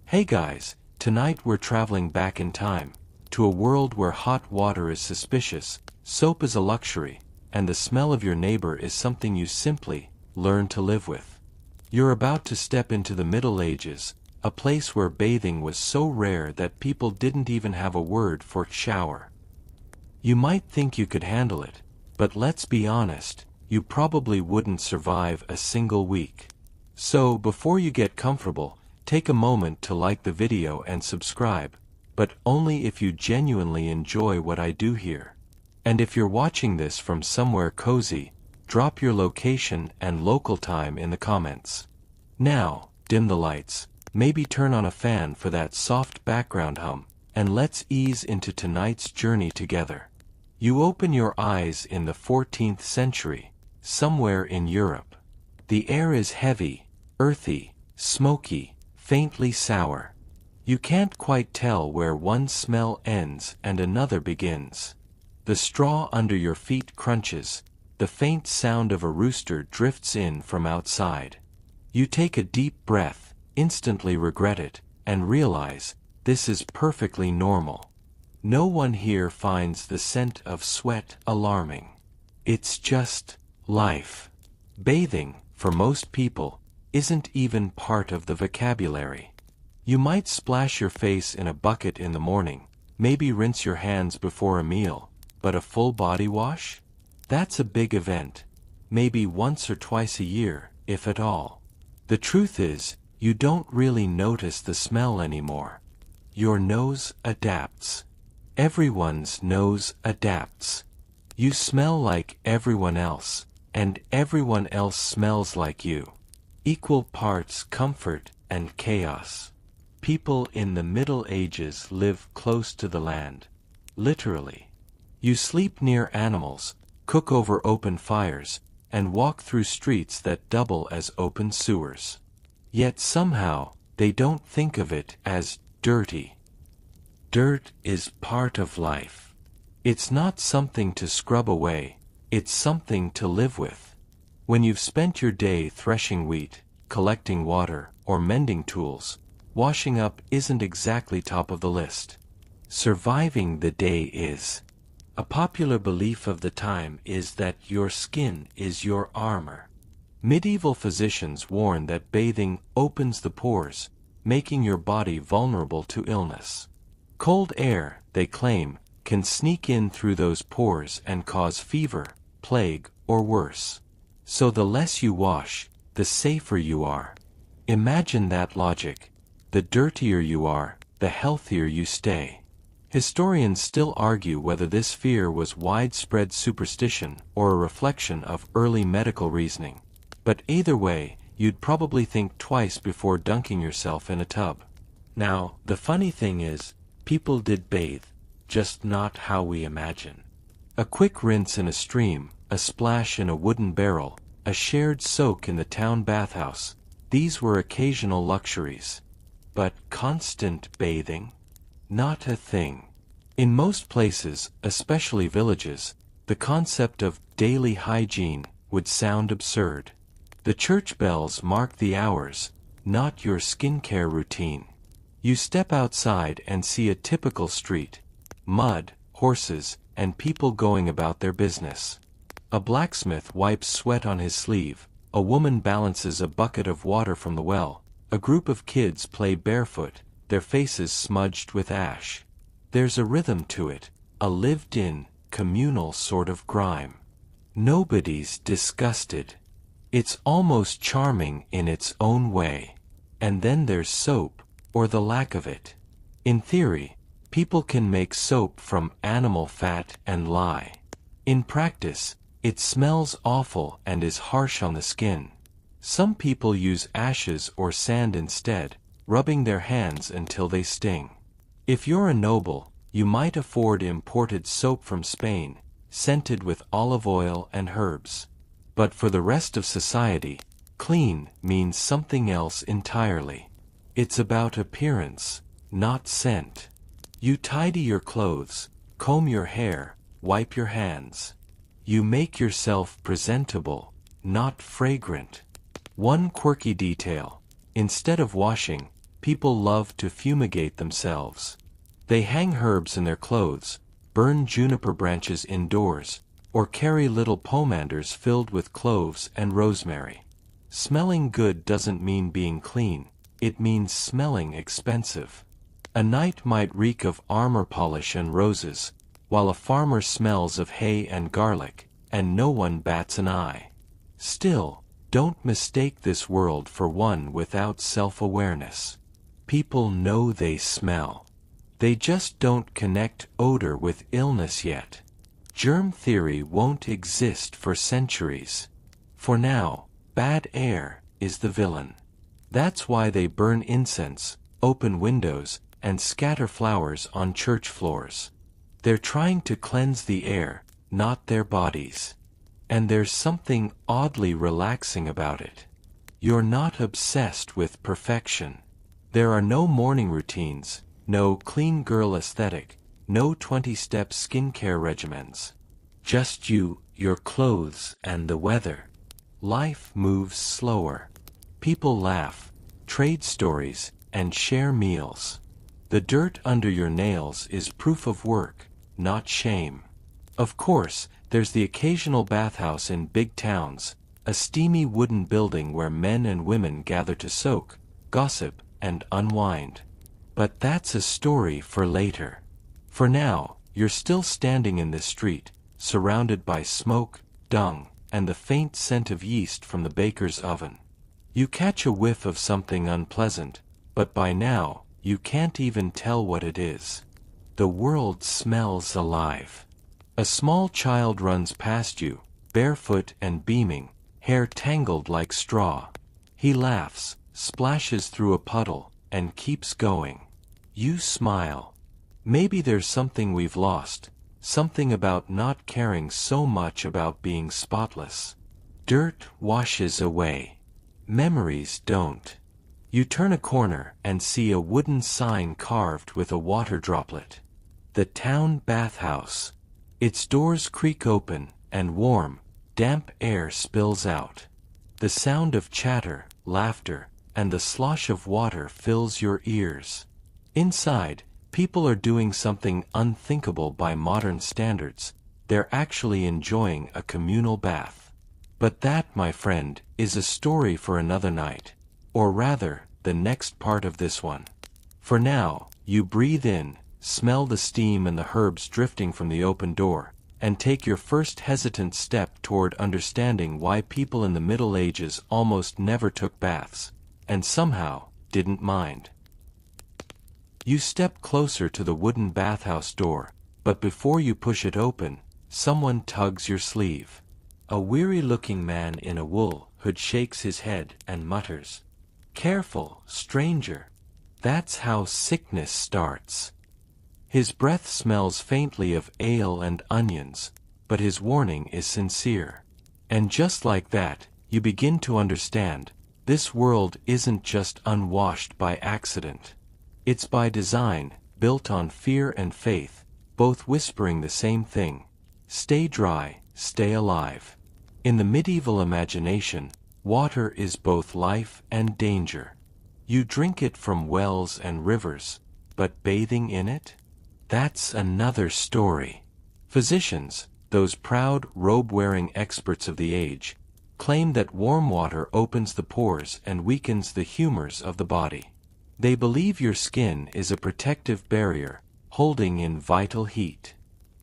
Hey guys, tonight we're traveling back in time, to a world where hot water is suspicious, soap is a luxury, and the smell of your neighbor is something you simply learn to live with. You're about to step into the Middle Ages, a place where bathing was so rare that people didn't even have a word for shower. You might think you could handle it, but let's be honest, you probably wouldn't survive a single week. So before you get comfortable, take a moment to like the video and subscribe, but only if you genuinely enjoy what I do here. And if you're watching this from somewhere cozy, drop your location and local time in the comments. Now, dim the lights, maybe turn on a fan for that soft background hum, and let's ease into tonight's journey together. You open your eyes in the 14th century, somewhere in Europe. The air is heavy, earthy, smoky, faintly sour. You can't quite tell where one smell ends and another begins. The straw under your feet crunches, the faint sound of a rooster drifts in from outside. You take a deep breath, instantly regret it, and realize this is perfectly normal. No one here finds the scent of sweat alarming. It's just life. Bathing, for most people, isn't even part of the vocabulary. You might splash your face in a bucket in the morning, maybe rinse your hands before a meal, but a full body wash? That's a big event. Maybe once or twice a year, if at all. The truth is, you don't really notice the smell anymore. Your nose adapts. Everyone's nose adapts. You smell like everyone else, and everyone else smells like you. Equal parts comfort and chaos. People in the Middle Ages live close to the land. Literally. You sleep near animals, cook over open fires, and walk through streets that double as open sewers. Yet somehow, they don't think of it as dirty. Dirt is part of life. It's not something to scrub away, it's something to live with. When you've spent your day threshing wheat, collecting water, or mending tools, washing up isn't exactly top of the list. Surviving the day is. A popular belief of the time is that your skin is your armor. Medieval physicians warn that bathing opens the pores, making your body vulnerable to illness. Cold air, they claim, can sneak in through those pores and cause fever, plague, or worse. So the less you wash, the safer you are. Imagine that logic. The dirtier you are, the healthier you stay. Historians still argue whether this fear was widespread superstition or a reflection of early medical reasoning. But either way, you'd probably think twice before dunking yourself in a tub. Now, the funny thing is, people did bathe, just not how we imagine. A quick rinse in a stream, a splash in a wooden barrel, a shared soak in the town bathhouse, these were occasional luxuries. But constant bathing? Not a thing. In most places, especially villages, the concept of daily hygiene would sound absurd. The church bells mark the hours, not your skincare routine. You step outside and see a typical street. Mud, horses, and people going about their business. A blacksmith wipes sweat on his sleeve, a woman balances a bucket of water from the well, a group of kids play barefoot, their faces smudged with ash. There's a rhythm to it, a lived-in, communal sort of grime. Nobody's disgusted. It's almost charming in its own way. And then there's soap, or the lack of it. In theory, people can make soap from animal fat and lye. In practice, it smells awful and is harsh on the skin. Some people use ashes or sand instead, rubbing their hands until they sting. If you're a noble, you might afford imported soap from Spain, scented with olive oil and herbs. But for the rest of society, clean means something else entirely. It's about appearance, not scent. You tidy your clothes, comb your hair, wipe your hands. You make yourself presentable, not fragrant. One quirky detail: instead of washing, people love to fumigate themselves. They hang herbs in their clothes, burn juniper branches indoors, or carry little pomanders filled with cloves and rosemary. Smelling good doesn't mean being clean, it means smelling expensive. A knight might reek of armor polish and roses, while a farmer smells of hay and garlic, and no one bats an eye. Still, don't mistake this world for one without self-awareness. People know they smell. They just don't connect odor with illness yet. Germ theory won't exist for centuries. For now, bad air is the villain. That's why they burn incense, open windows, and scatter flowers on church floors. They're trying to cleanse the air, not their bodies. And there's something oddly relaxing about it. You're not obsessed with perfection. There are no morning routines, no clean girl aesthetic, no 20-step skincare regimens. Just you, your clothes, and the weather. Life moves slower. People laugh, trade stories, and share meals. The dirt under your nails is proof of work, not shame. Of course, there's the occasional bathhouse in big towns, a steamy wooden building where men and women gather to soak, gossip, and unwind. But that's a story for later. For now, you're still standing in this street, surrounded by smoke, dung, and the faint scent of yeast from the baker's oven. You catch a whiff of something unpleasant, but by now, you can't even tell what it is. The world smells alive. A small child runs past you, barefoot and beaming, hair tangled like straw. He laughs, splashes through a puddle, and keeps going. You smile. Maybe there's something we've lost, something about not caring so much about being spotless. Dirt washes away. Memories don't. You turn a corner and see a wooden sign carved with a water droplet. The town bathhouse. Its doors creak open, and warm, damp air spills out. The sound of chatter, laughter, and the slosh of water fills your ears. Inside, people are doing something unthinkable by modern standards. They're actually enjoying a communal bath. But that, my friend, is a story for another night. Or rather, the next part of this one. For now, you breathe in, smell the steam and the herbs drifting from the open door, and take your first hesitant step toward understanding why people in the Middle Ages almost never took baths, and somehow didn't mind. You step closer to the wooden bathhouse door, but before you push it open, someone tugs your sleeve. A weary-looking man in a wool hood shakes his head and mutters, "Careful, stranger. That's how sickness starts." His breath smells faintly of ale and onions, but his warning is sincere. And just like that, you begin to understand, this world isn't just unwashed by accident. It's by design, built on fear and faith, both whispering the same thing. Stay dry, stay alive. In the medieval imagination, water is both life and danger. You drink it from wells and rivers, but bathing in it? That's another story. Physicians, those proud robe-wearing experts of the age, claim that warm water opens the pores and weakens the humors of the body. They believe your skin is a protective barrier, holding in vital heat.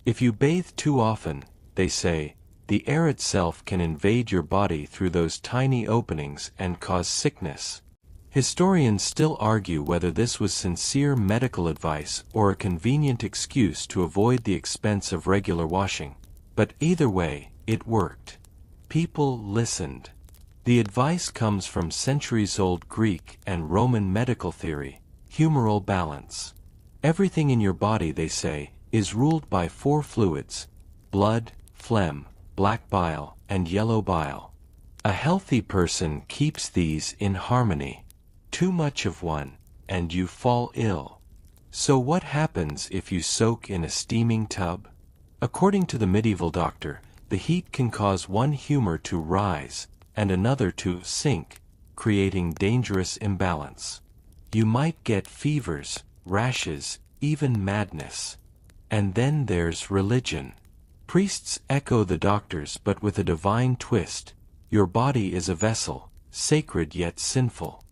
If you bathe too often, they say, the air itself can invade your body through those tiny openings and cause sickness. Historians still argue whether this was sincere medical advice or a convenient excuse to avoid the expense of regular washing. But either way, it worked. People listened. The advice comes from centuries-old Greek and Roman medical theory, humoral balance. Everything in your body, they say, is ruled by 4 fluids: blood, phlegm, black bile, and yellow bile. A healthy person keeps these in harmony. Too much of one, and you fall ill. So what happens if you soak in a steaming tub? According to the medieval doctor, the heat can cause one humor to rise and another to sink, creating dangerous imbalance. You might get fevers, rashes, even madness. And then there's religion. Priests echo the doctors but with a divine twist. Your body is a vessel, sacred yet sinful.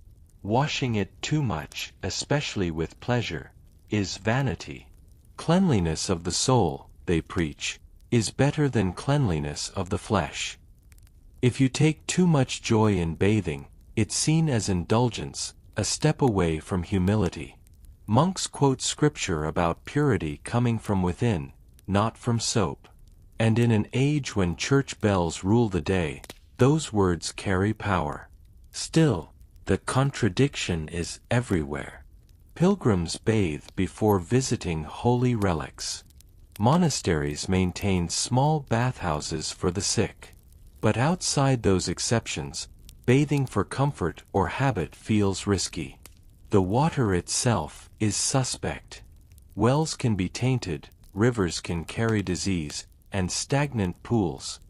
Washing it too much, especially with pleasure, is vanity. Cleanliness of the soul, they preach, is better than cleanliness of the flesh. If you take too much joy in bathing, it's seen as indulgence, a step away from humility. Monks quote scripture about purity coming from within, not from soap. And in an age when church bells rule the day, those words carry power. Still, the contradiction is everywhere. Pilgrims bathe before visiting holy relics. Monasteries maintain small bathhouses for the sick. But outside those exceptions, bathing for comfort or habit feels risky. The water itself is suspect. Wells can be tainted, rivers can carry disease, and stagnant pools.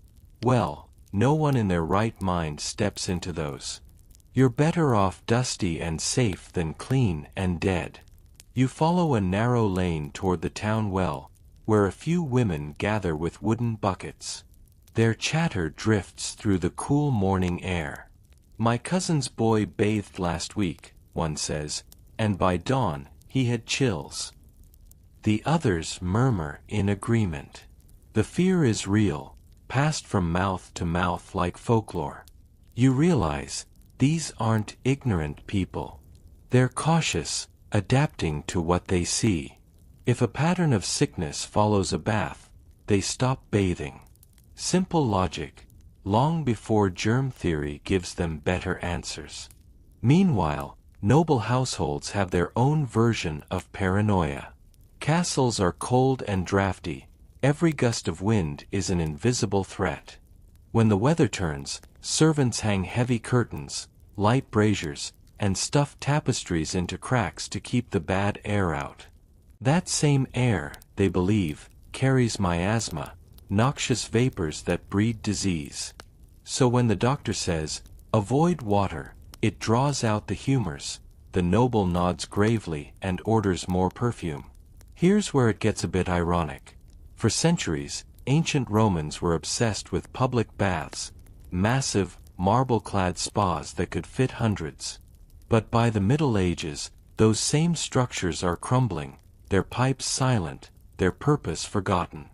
Well, no one in their right mind steps into those. You're better off dusty and safe than clean and dead. You follow a narrow lane toward the town well, where a few women gather with wooden buckets. Their chatter drifts through the cool morning air. My cousin's boy bathed last week, one says, and by dawn, he had chills. The others murmur in agreement. The fear is real, passed from mouth to mouth like folklore. You realize, these aren't ignorant people. They're cautious, adapting to what they see. If a pattern of sickness follows a bath, they stop bathing. Simple logic, long before germ theory gives them better answers. Meanwhile, noble households have their own version of paranoia. Castles are cold and drafty. Every gust of wind is an invisible threat. When the weather turns, servants hang heavy curtains, light braziers, and stuff tapestries into cracks to keep the bad air out. That same air, they believe, carries miasma, noxious vapors that breed disease. So when the doctor says, avoid water, it draws out the humors, the noble nods gravely and orders more perfume. Here's where it gets a bit ironic. For centuries, ancient Romans were obsessed with public baths, massive, marble-clad spas that could fit hundreds. But by the Middle Ages, those same structures are crumbling, their pipes silent, their purpose forgotten.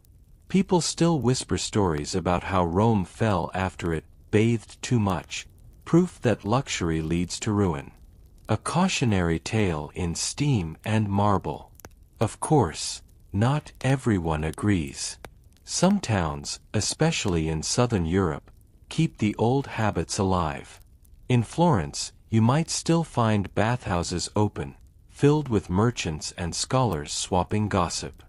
People still whisper stories about how Rome fell after it bathed too much, proof that luxury leads to ruin. A cautionary tale in steam and marble. Of course, not everyone agrees. Some towns, especially in southern Europe, keep the old habits alive. In Florence, you might still find bathhouses open, filled with merchants and scholars swapping gossip.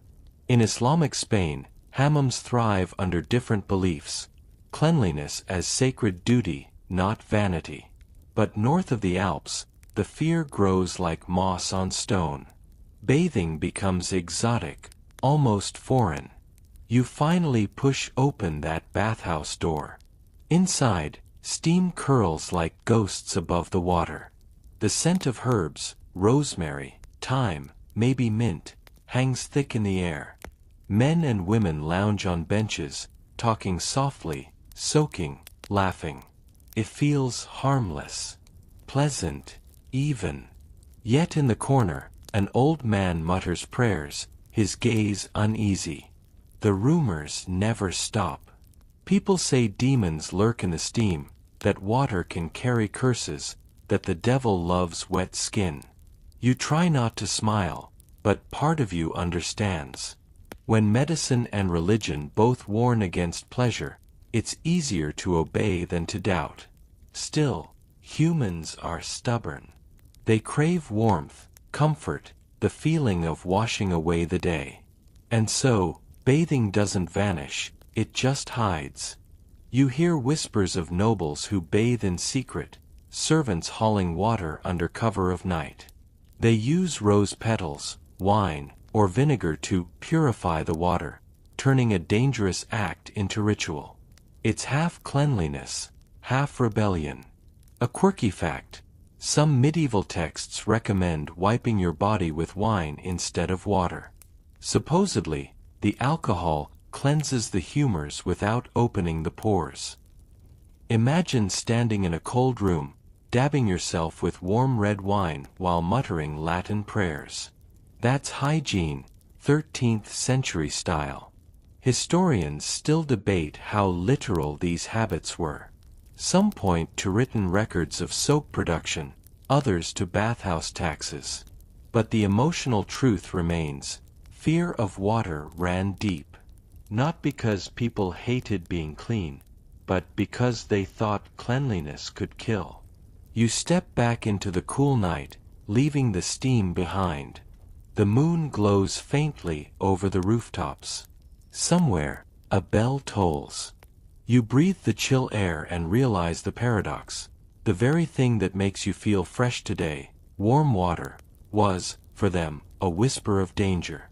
In Islamic Spain, hammams thrive under different beliefs, cleanliness as sacred duty, not vanity. But north of the Alps, the fear grows like moss on stone. Bathing becomes exotic, almost foreign. You finally push open that bathhouse door. Inside, steam curls like ghosts above the water. The scent of herbs, rosemary, thyme, maybe mint, hangs thick in the air. Men and women lounge on benches, talking softly, soaking, laughing. It feels harmless, pleasant, even. Yet in the corner, an old man mutters prayers, his gaze uneasy. The rumors never stop. People say demons lurk in the steam, that water can carry curses, that the devil loves wet skin. You try not to smile, but part of you understands. When medicine and religion both warn against pleasure, it's easier to obey than to doubt. Still, humans are stubborn. They crave warmth, comfort, the feeling of washing away the day. And so, bathing doesn't vanish, it just hides. You hear whispers of nobles who bathe in secret, servants hauling water under cover of night. They use rose petals, wine, or vinegar to purify the water, turning a dangerous act into ritual. It's half cleanliness, half rebellion. A quirky fact, Some medieval texts recommend wiping your body with wine instead of water. Supposedly, the alcohol cleanses the humors without opening the pores. Imagine standing in a cold room, dabbing yourself with warm red wine while muttering Latin prayers. That's hygiene, 13th century style. Historians still debate how literal these habits were. Some point to written records of soap production, others to bathhouse taxes. But the emotional truth remains: fear of water ran deep. Not because people hated being clean, but because they thought cleanliness could kill. You step back into the cool night, leaving the steam behind. The moon glows faintly over the rooftops. Somewhere, a bell tolls. You breathe the chill air and realize the paradox. The very thing that makes you feel fresh today, warm water, was, for them, a whisper of danger.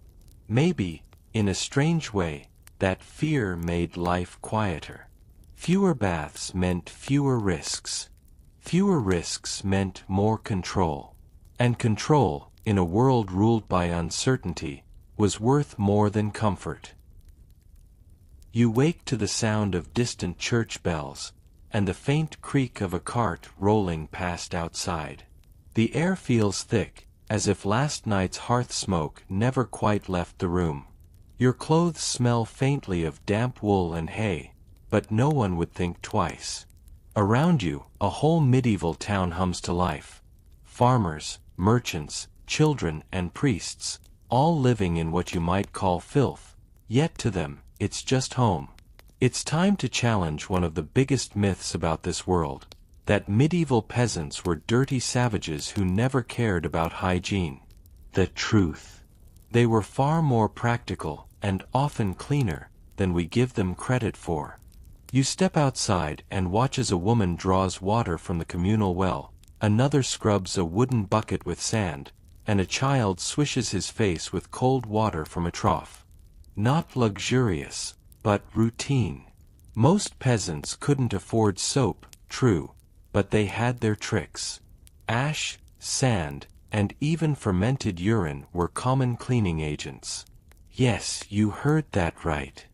Maybe, in a strange way, that fear made life quieter. Fewer baths meant fewer risks. Fewer risks meant more control. And control, in a world ruled by uncertainty, was worth more than comfort. You wake to the sound of distant church bells, and the faint creak of a cart rolling past outside. The air feels thick, as if last night's hearth smoke never quite left the room. Your clothes smell faintly of damp wool and hay, but no one would think twice. Around you, a whole medieval town hums to life. Farmers, merchants, children, and priests, all living in what you might call filth, yet to them, it's just home. It's time to challenge one of the biggest myths about this world, that medieval peasants were dirty savages who never cared about hygiene. The truth. They were far more practical, and often cleaner, than we give them credit for. You step outside and watch as a woman draws water from the communal well, another scrubs a wooden bucket with sand, and a child swishes his face with cold water from a trough. Not luxurious, but routine. Most peasants couldn't afford soap, true, but they had their tricks. Ash, sand, and even fermented urine were common cleaning agents. Yes, you heard that right.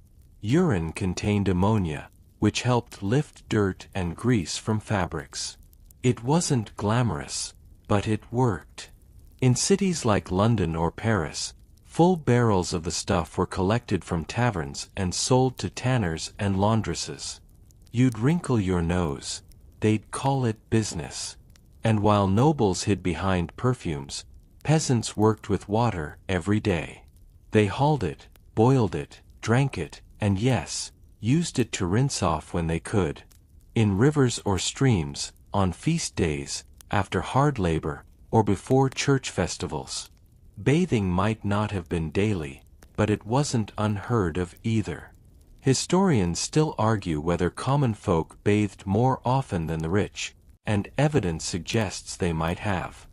Urine contained ammonia, which helped lift dirt and grease from fabrics. It wasn't glamorous, but it worked. In cities like London or Paris, full barrels of the stuff were collected from taverns and sold to tanners and laundresses. You'd wrinkle your nose. They'd call it business. And while nobles hid behind perfumes, peasants worked with water every day. They hauled it, boiled it, drank it, and yes, used it to rinse off when they could. In rivers or streams, on feast days, after hard labor, or before church festivals. Bathing might not have been daily, but it wasn't unheard of either. Historians still argue whether common folk bathed more often than the rich, and evidence suggests they might have.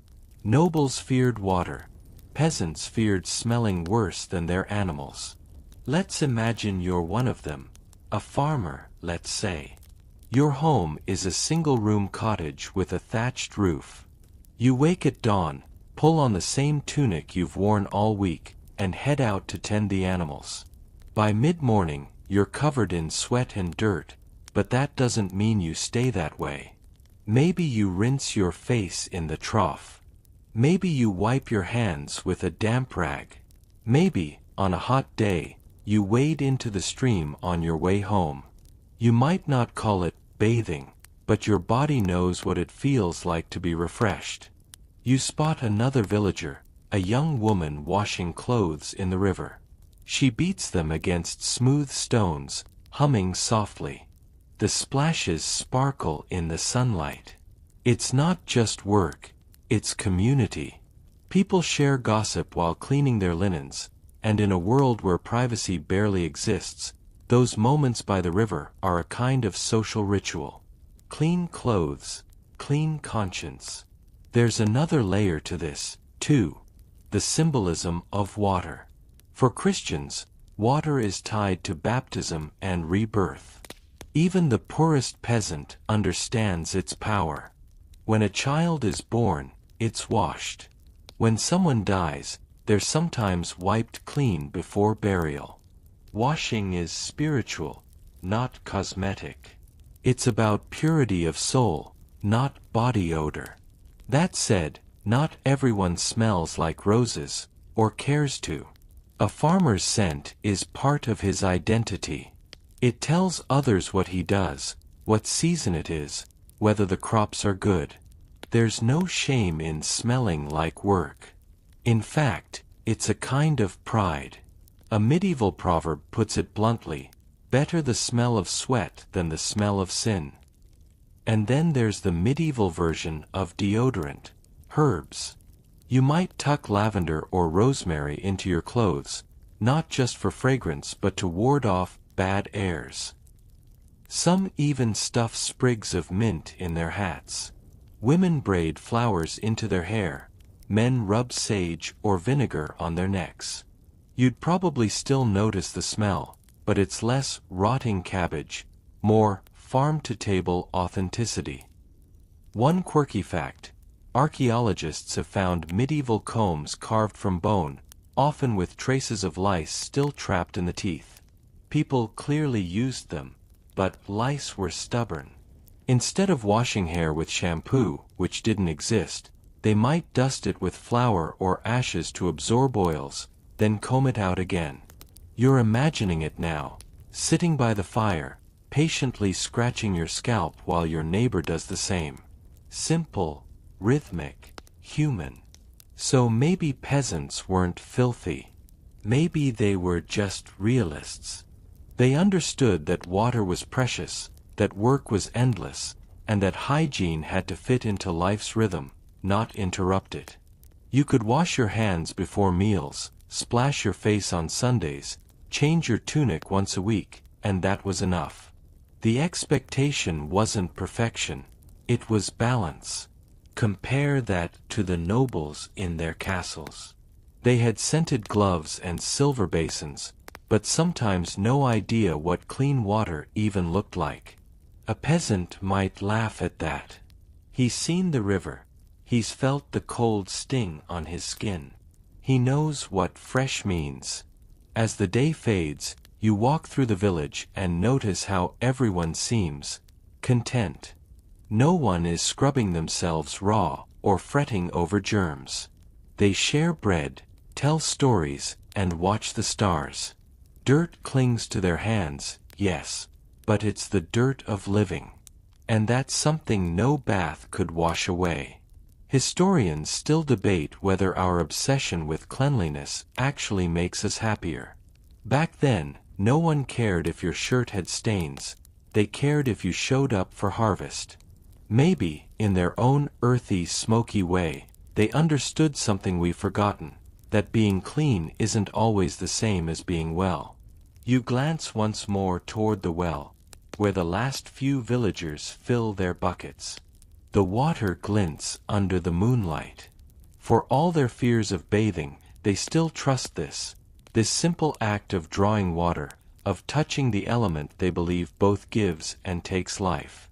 Nobles feared water. Peasants feared smelling worse than their animals. Let's imagine you're one of them. A farmer, let's say. Your home is a single-room cottage with a thatched roof. You wake at dawn, pull on the same tunic you've worn all week, and head out to tend the animals. By mid-morning, you're covered in sweat and dirt, but that doesn't mean you stay that way. Maybe you rinse your face in the trough. Maybe you wipe your hands with a damp rag. Maybe, on a hot day, you wade into the stream on your way home. You might not call it bathing, but your body knows what it feels like to be refreshed. You spot another villager, a young woman washing clothes in the river. She beats them against smooth stones, humming softly. The splashes sparkle in the sunlight. It's not just work, it's community. People share gossip while cleaning their linens, and in a world where privacy barely exists, those moments by the river are a kind of social ritual. Clean clothes, clean conscience. There's another layer to this, too. The symbolism of water. For Christians, water is tied to baptism and rebirth. Even the poorest peasant understands its power. When a child is born, it's washed. When someone dies, they're sometimes wiped clean before burial. Washing is spiritual, not cosmetic. It's about purity of soul, not body odor. That said, not everyone smells like roses, or cares to. A farmer's scent is part of his identity. It tells others what he does, what season it is, whether the crops are good. There's no shame in smelling like work. In fact, it's a kind of pride. A medieval proverb puts it bluntly, better the smell of sweat than the smell of sin. And then there's the medieval version of deodorant, herbs. You might tuck lavender or rosemary into your clothes, not just for fragrance but to ward off bad airs. Some even stuff sprigs of mint in their hats. Women braid flowers into their hair. Men rub sage or vinegar on their necks. You'd probably still notice the smell, but it's less rotting cabbage, more farm-to-table authenticity. One quirky fact: archaeologists have found medieval combs carved from bone, often with traces of lice still trapped in the teeth. People clearly used them, but lice were stubborn. Instead of washing hair with shampoo, which didn't exist, they might dust it with flour or ashes to absorb oils, then comb it out again. You're imagining it now, sitting by the fire, patiently scratching your scalp while your neighbor does the same. Simple, rhythmic, human. So maybe peasants weren't filthy. Maybe they were just realists. They understood that water was precious, that work was endless, and that hygiene had to fit into life's rhythm, not interrupt it. You could wash your hands before meals, splash your face on Sundays, change your tunic once a week, and that was enough. The expectation wasn't perfection, it was balance. Compare that to the nobles in their castles. They had scented gloves and silver basins, but sometimes no idea what clean water even looked like. A peasant might laugh at that. He's seen the river. He's felt the cold sting on his skin. He knows what fresh means. As the day fades, you walk through the village and notice how everyone seems content. No one is scrubbing themselves raw or fretting over germs. They share bread, tell stories, and watch the stars. Dirt clings to their hands, yes, but it's the dirt of living. And that's something no bath could wash away. Historians still debate whether our obsession with cleanliness actually makes us happier. Back then, no one cared if your shirt had stains. They cared if you showed up for harvest. Maybe, in their own earthy, smoky way, they understood something we've forgotten, that being clean isn't always the same as being well. You glance once more toward the well, where the last few villagers fill their buckets. The water glints under the moonlight. For all their fears of bathing, they still trust this simple act of drawing water, of touching the element they believe both gives and takes life.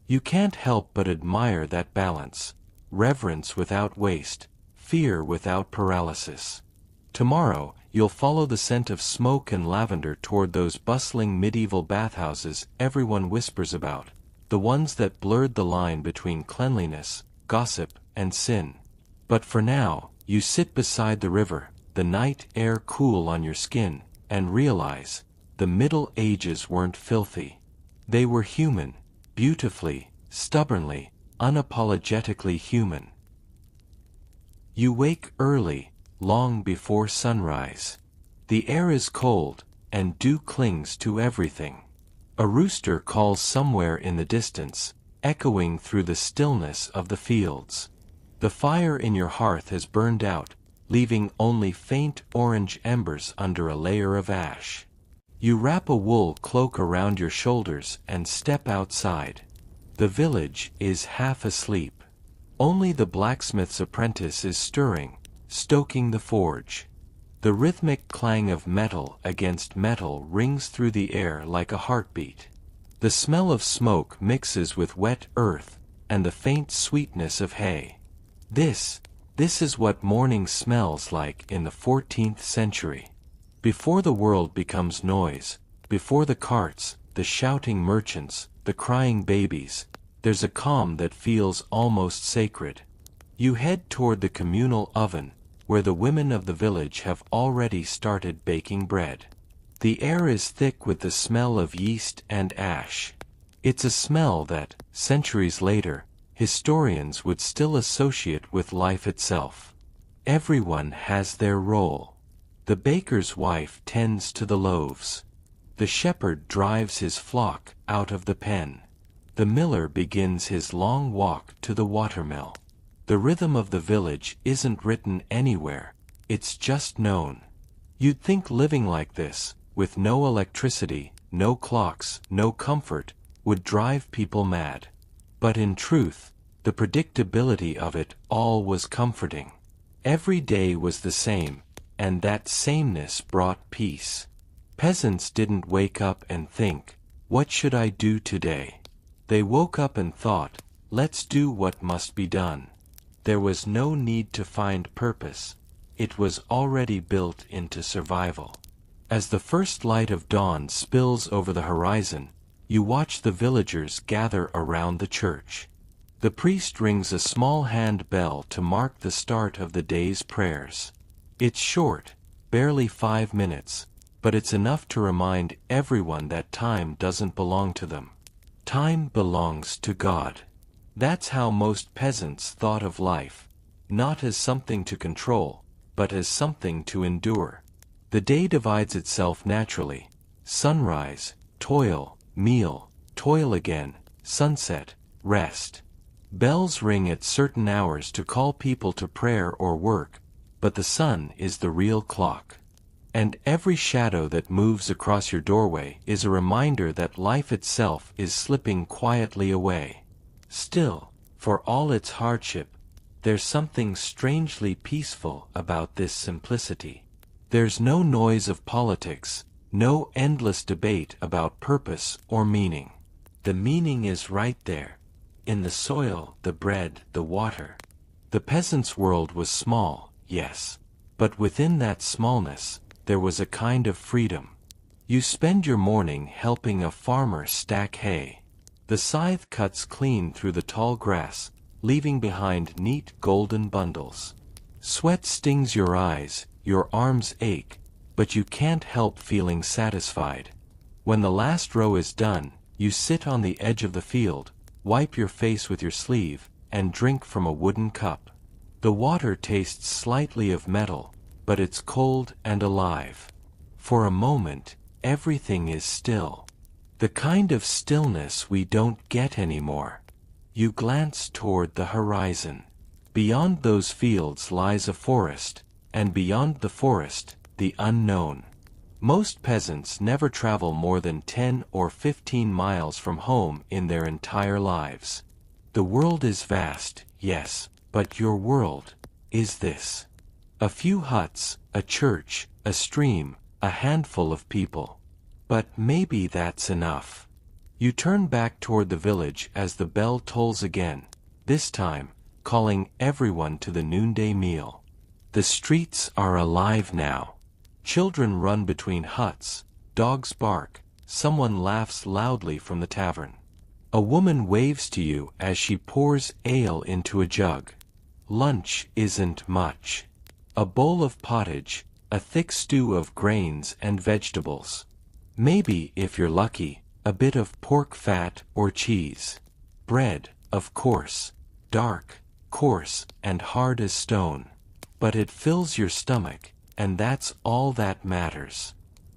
You can't help but admire that balance: reverence without waste, fear without paralysis. Tomorrow, you'll follow the scent of smoke and lavender toward those bustling medieval bathhouses everyone whispers about, the ones that blurred the line between cleanliness, gossip, and sin. But for now, you sit beside the river, the night air cool on your skin, and realize, the Middle Ages weren't filthy. They were human, beautifully, stubbornly, unapologetically human. You wake early, long before sunrise. The air is cold, and dew clings to everything. A rooster calls somewhere in the distance, echoing through the stillness of the fields. The fire in your hearth has burned out, leaving only faint orange embers under a layer of ash. You wrap a wool cloak around your shoulders and step outside. The village is half asleep. Only the blacksmith's apprentice is stirring, stoking the forge. The rhythmic clang of metal against metal rings through the air like a heartbeat. The smell of smoke mixes with wet earth, and the faint sweetness of hay. This is what morning smells like in the 14th century. Before the world becomes noise, before the carts, the shouting merchants, the crying babies, there's a calm that feels almost sacred. You head toward the communal oven, where the women of the village have already started baking bread. The air is thick with the smell of yeast and ash. It's a smell that, centuries later, historians would still associate with life itself. Everyone has their role. The baker's wife tends to the loaves. The shepherd drives his flock out of the pen. The miller begins his long walk to the watermill. The rhythm of the village isn't written anywhere, it's just known. You'd think living like this, with no electricity, no clocks, no comfort, would drive people mad. But in truth, the predictability of it all was comforting. Every day was the same, and that sameness brought peace. Peasants didn't wake up and think, "What should I do today?" They woke up and thought, "Let's do what must be done." There was no need to find purpose. It was already built into survival. As the first light of dawn spills over the horizon, you watch the villagers gather around the church. The priest rings a small hand bell to mark the start of the day's prayers. It's short, barely 5 minutes, but it's enough to remind everyone that time doesn't belong to them. Time belongs to God. That's how most peasants thought of life, not as something to control, but as something to endure. The day divides itself naturally. Sunrise, toil, meal, toil again, sunset, rest. Bells ring at certain hours to call people to prayer or work, but the sun is the real clock. And every shadow that moves across your doorway is a reminder that life itself is slipping quietly away. Still, for all its hardship, there's something strangely peaceful about this simplicity. There's no noise of politics, no endless debate about purpose or meaning. The meaning is right there, in the soil, the bread, the water. The peasant's world was small, yes, but within that smallness, there was a kind of freedom. You spend your morning helping a farmer stack hay. The scythe cuts clean through the tall grass, leaving behind neat golden bundles. Sweat stings your eyes, your arms ache, but you can't help feeling satisfied. When the last row is done, you sit on the edge of the field, wipe your face with your sleeve, and drink from a wooden cup. The water tastes slightly of metal, but it's cold and alive. For a moment, everything is still. The kind of stillness we don't get anymore. You glance toward the horizon. Beyond those fields lies a forest, and beyond the forest, the unknown. Most peasants never travel more than 10 or 15 miles from home in their entire lives. The world is vast, yes, but your world is this. A few huts, a church, a stream, a handful of people. But maybe that's enough. You turn back toward the village as the bell tolls again, this time, calling everyone to the noonday meal. The streets are alive now. Children run between huts, dogs bark, someone laughs loudly from the tavern. A woman waves to you as she pours ale into a jug. Lunch isn't much. A bowl of pottage, a thick stew of grains and vegetables. Maybe, if you're lucky, a bit of pork fat or cheese. Bread, of course, dark, coarse, and hard as stone. But it fills your stomach, and that's all that matters.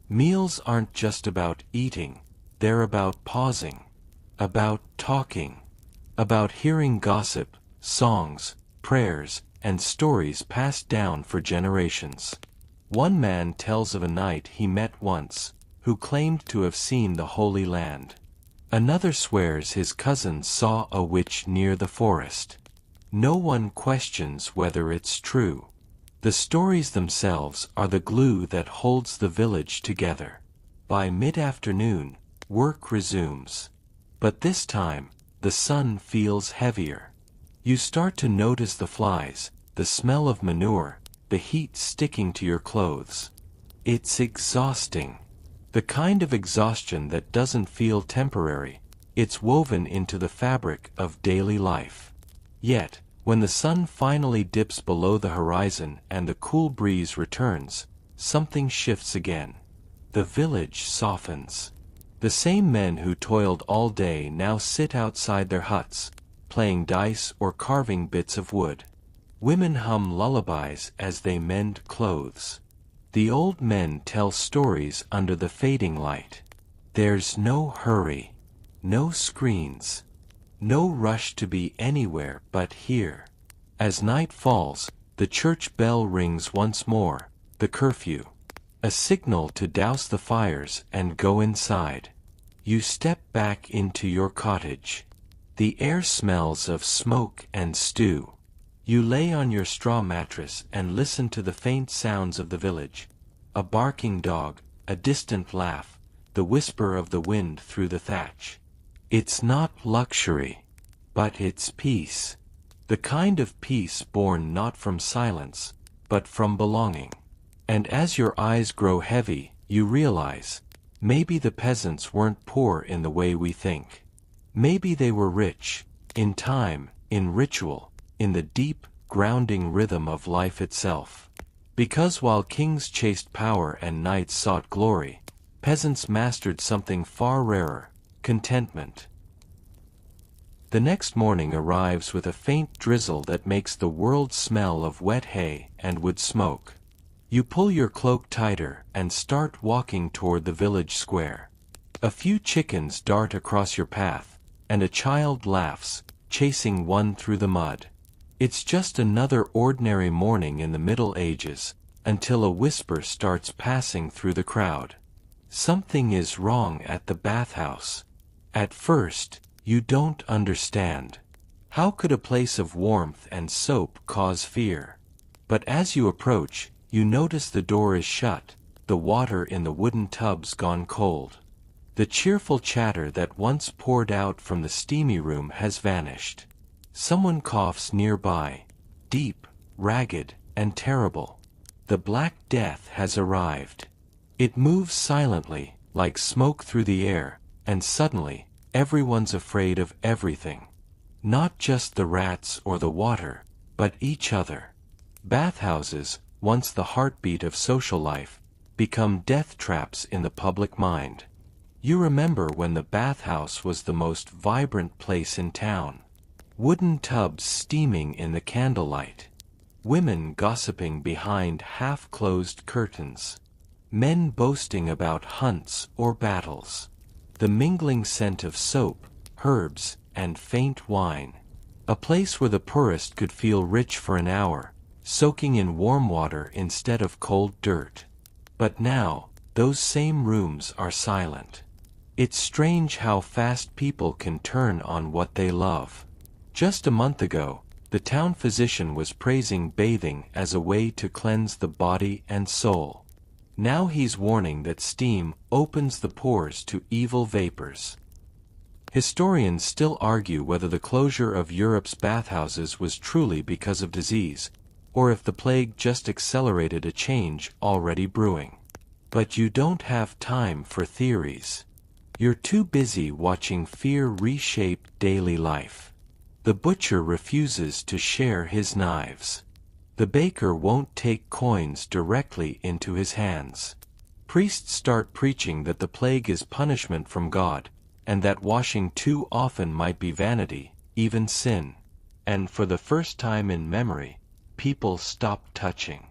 Meals aren't just about eating, they're about pausing, about talking, about hearing gossip, songs, prayers, and stories passed down for generations. One man tells of a knight he met once, who claimed to have seen the Holy Land. Another swears his cousin saw a witch near the forest. No one questions whether it's true. The stories themselves are the glue that holds the village together. By mid-afternoon, work resumes. But this time, the sun feels heavier. You start to notice the flies, the smell of manure, the heat sticking to your clothes. It's exhausting. The kind of exhaustion that doesn't feel temporary, it's woven into the fabric of daily life. Yet, when the sun finally dips below the horizon and the cool breeze returns, something shifts again. The village softens. The same men who toiled all day now sit outside their huts, playing dice or carving bits of wood. Women hum lullabies as they mend clothes. The old men tell stories under the fading light. There's no hurry, no screens, no rush to be anywhere but here. As night falls, the church bell rings once more, the curfew. A signal to douse the fires and go inside. You step back into your cottage. The air smells of smoke and stew. You lay on your straw mattress and listen to the faint sounds of the village. A barking dog, a distant laugh, the whisper of the wind through the thatch. It's not luxury, but it's peace. The kind of peace born not from silence, but from belonging. And as your eyes grow heavy, you realize, maybe the peasants weren't poor in the way we think. Maybe they were rich, in time, in ritual, in the deep, grounding rhythm of life itself. Because while kings chased power and knights sought glory, peasants mastered something far rarer, contentment. The next morning arrives with a faint drizzle that makes the world smell of wet hay and wood smoke. You pull your cloak tighter and start walking toward the village square. A few chickens dart across your path, and a child laughs, chasing one through the mud. It's just another ordinary morning in the Middle Ages, until a whisper starts passing through the crowd. Something is wrong at the bathhouse. At first, you don't understand. How could a place of warmth and soap cause fear? But as you approach, you notice the door is shut, the water in the wooden tubs gone cold. The cheerful chatter that once poured out from the steamy room has vanished. Someone coughs nearby, deep, ragged, and terrible. The Black Death has arrived. It moves silently, like smoke through the air, and suddenly, everyone's afraid of everything. Not just the rats or the water, but each other. Bathhouses, once the heartbeat of social life, become death traps in the public mind. You remember when the bathhouse was the most vibrant place in town. Wooden tubs steaming in the candlelight. Women gossiping behind half-closed curtains. Men boasting about hunts or battles. The mingling scent of soap, herbs, and faint wine. A place where the poorest could feel rich for an hour, soaking in warm water instead of cold dirt. But now, those same rooms are silent. It's strange how fast people can turn on what they love. Just a month ago, the town physician was praising bathing as a way to cleanse the body and soul. Now he's warning that steam opens the pores to evil vapors. Historians still argue whether the closure of Europe's bathhouses was truly because of disease, or if the plague just accelerated a change already brewing. But you don't have time for theories. You're too busy watching fear reshape daily life. The butcher refuses to share his knives. The baker won't take coins directly into his hands. Priests start preaching that the plague is punishment from God, and that washing too often might be vanity, even sin. And for the first time in memory, people stop touching.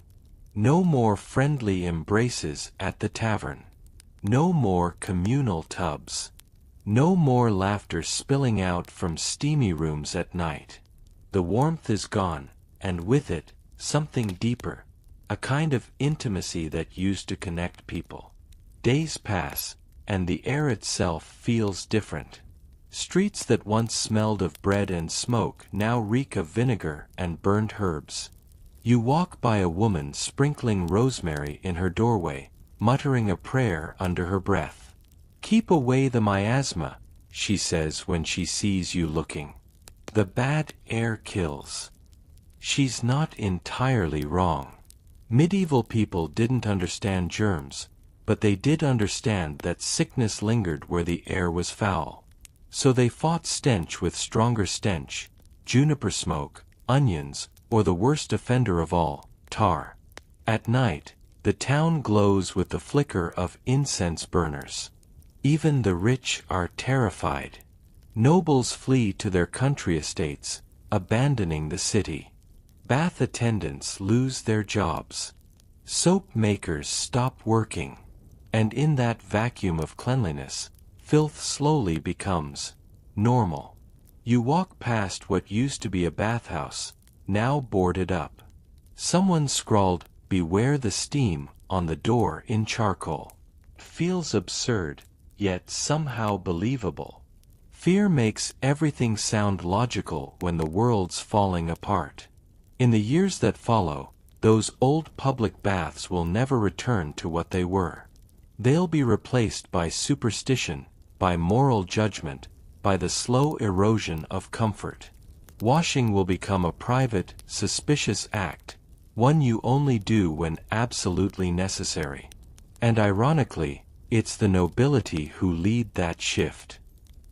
No more friendly embraces at the tavern. No more communal tubs. No more laughter spilling out from steamy rooms at night. The warmth is gone, and with it, something deeper, a kind of intimacy that used to connect people. Days pass, and the air itself feels different. Streets that once smelled of bread and smoke now reek of vinegar and burned herbs. You walk by a woman sprinkling rosemary in her doorway, muttering a prayer under her breath. "Keep away the miasma," she says when she sees you looking. The bad air kills. She's not entirely wrong. Medieval people didn't understand germs, but they did understand that sickness lingered where the air was foul. So they fought stench with stronger stench, juniper smoke, onions, or the worst offender of all, tar. At night, the town glows with the flicker of incense burners. Even the rich are terrified. Nobles flee to their country estates, abandoning the city. Bath attendants lose their jobs. Soap makers stop working. And in that vacuum of cleanliness, filth slowly becomes normal. You walk past what used to be a bathhouse, now boarded up. Someone scrawled, "Beware the steam," on the door in charcoal. Feels absurd, yet somehow believable. Fear makes everything sound logical when the world's falling apart. In the years that follow, those old public baths will never return to what they were. They'll be replaced by superstition, by moral judgment, by the slow erosion of comfort. Washing will become a private, suspicious act, one you only do when absolutely necessary. And ironically, it's the nobility who lead that shift.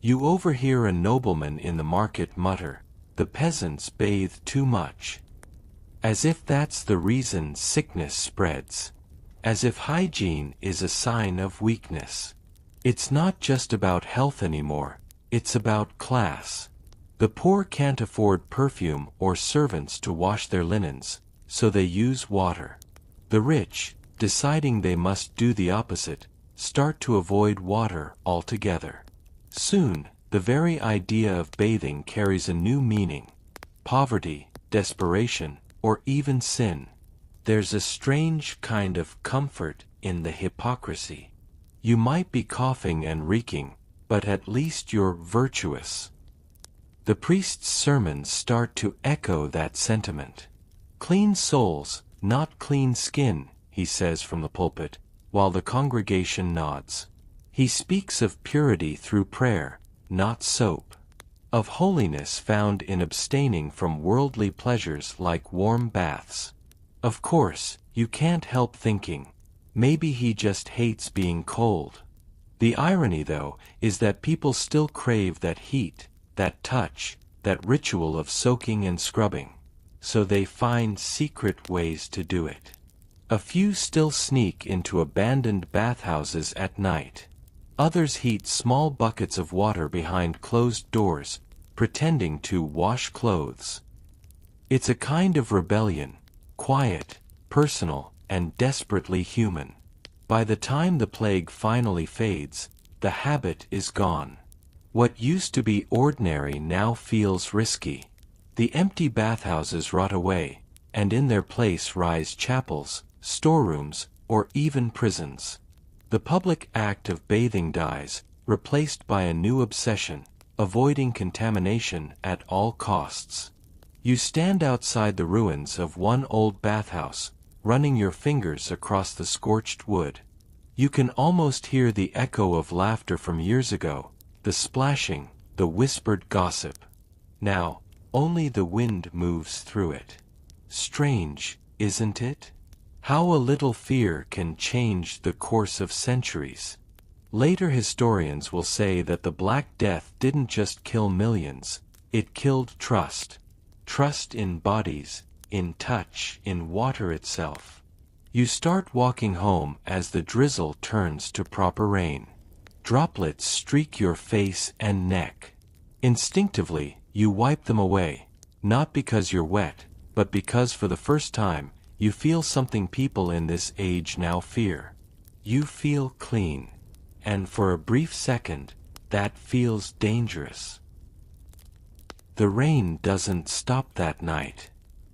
You overhear a nobleman in the market mutter, "The peasants bathe too much." As if that's the reason sickness spreads. As if hygiene is a sign of weakness. It's not just about health anymore, it's about class. The poor can't afford perfume or servants to wash their linens, so they use water. The rich, deciding they must do the opposite, start to avoid water altogether. Soon, the very idea of bathing carries a new meaning. Poverty, desperation, or even sin. There's a strange kind of comfort in the hypocrisy. You might be coughing and reeking, but at least you're virtuous. The priest's sermons start to echo that sentiment. "Clean souls, not clean skin," he says from the pulpit, while the congregation nods. He speaks of purity through prayer, not soap. Of holiness found in abstaining from worldly pleasures like warm baths. Of course, you can't help thinking, maybe he just hates being cold. The irony, though, is that people still crave that heat, that touch, that ritual of soaking and scrubbing. So they find secret ways to do it. A few still sneak into abandoned bathhouses at night. Others heat small buckets of water behind closed doors, pretending to wash clothes. It's a kind of rebellion, quiet, personal, and desperately human. By the time the plague finally fades, the habit is gone. What used to be ordinary now feels risky. The empty bathhouses rot away, and in their place rise chapels, storerooms, or even prisons. The public act of bathing dies, replaced by a new obsession, avoiding contamination at all costs. You stand outside the ruins of one old bathhouse, running your fingers across the scorched wood. You can almost hear the echo of laughter from years ago, the splashing, the whispered gossip. Now, only the wind moves through it. Strange, isn't it? How a little fear can change the course of centuries. Later historians will say that the Black Death didn't just kill millions, it killed trust. Trust in bodies, in touch, in water itself. You start walking home as the drizzle turns to proper rain. Droplets streak your face and neck. Instinctively, you wipe them away, not because you're wet, but because for the first time, you feel something people in this age now fear. You feel clean. And for a brief second, that feels dangerous. The rain doesn't stop that night.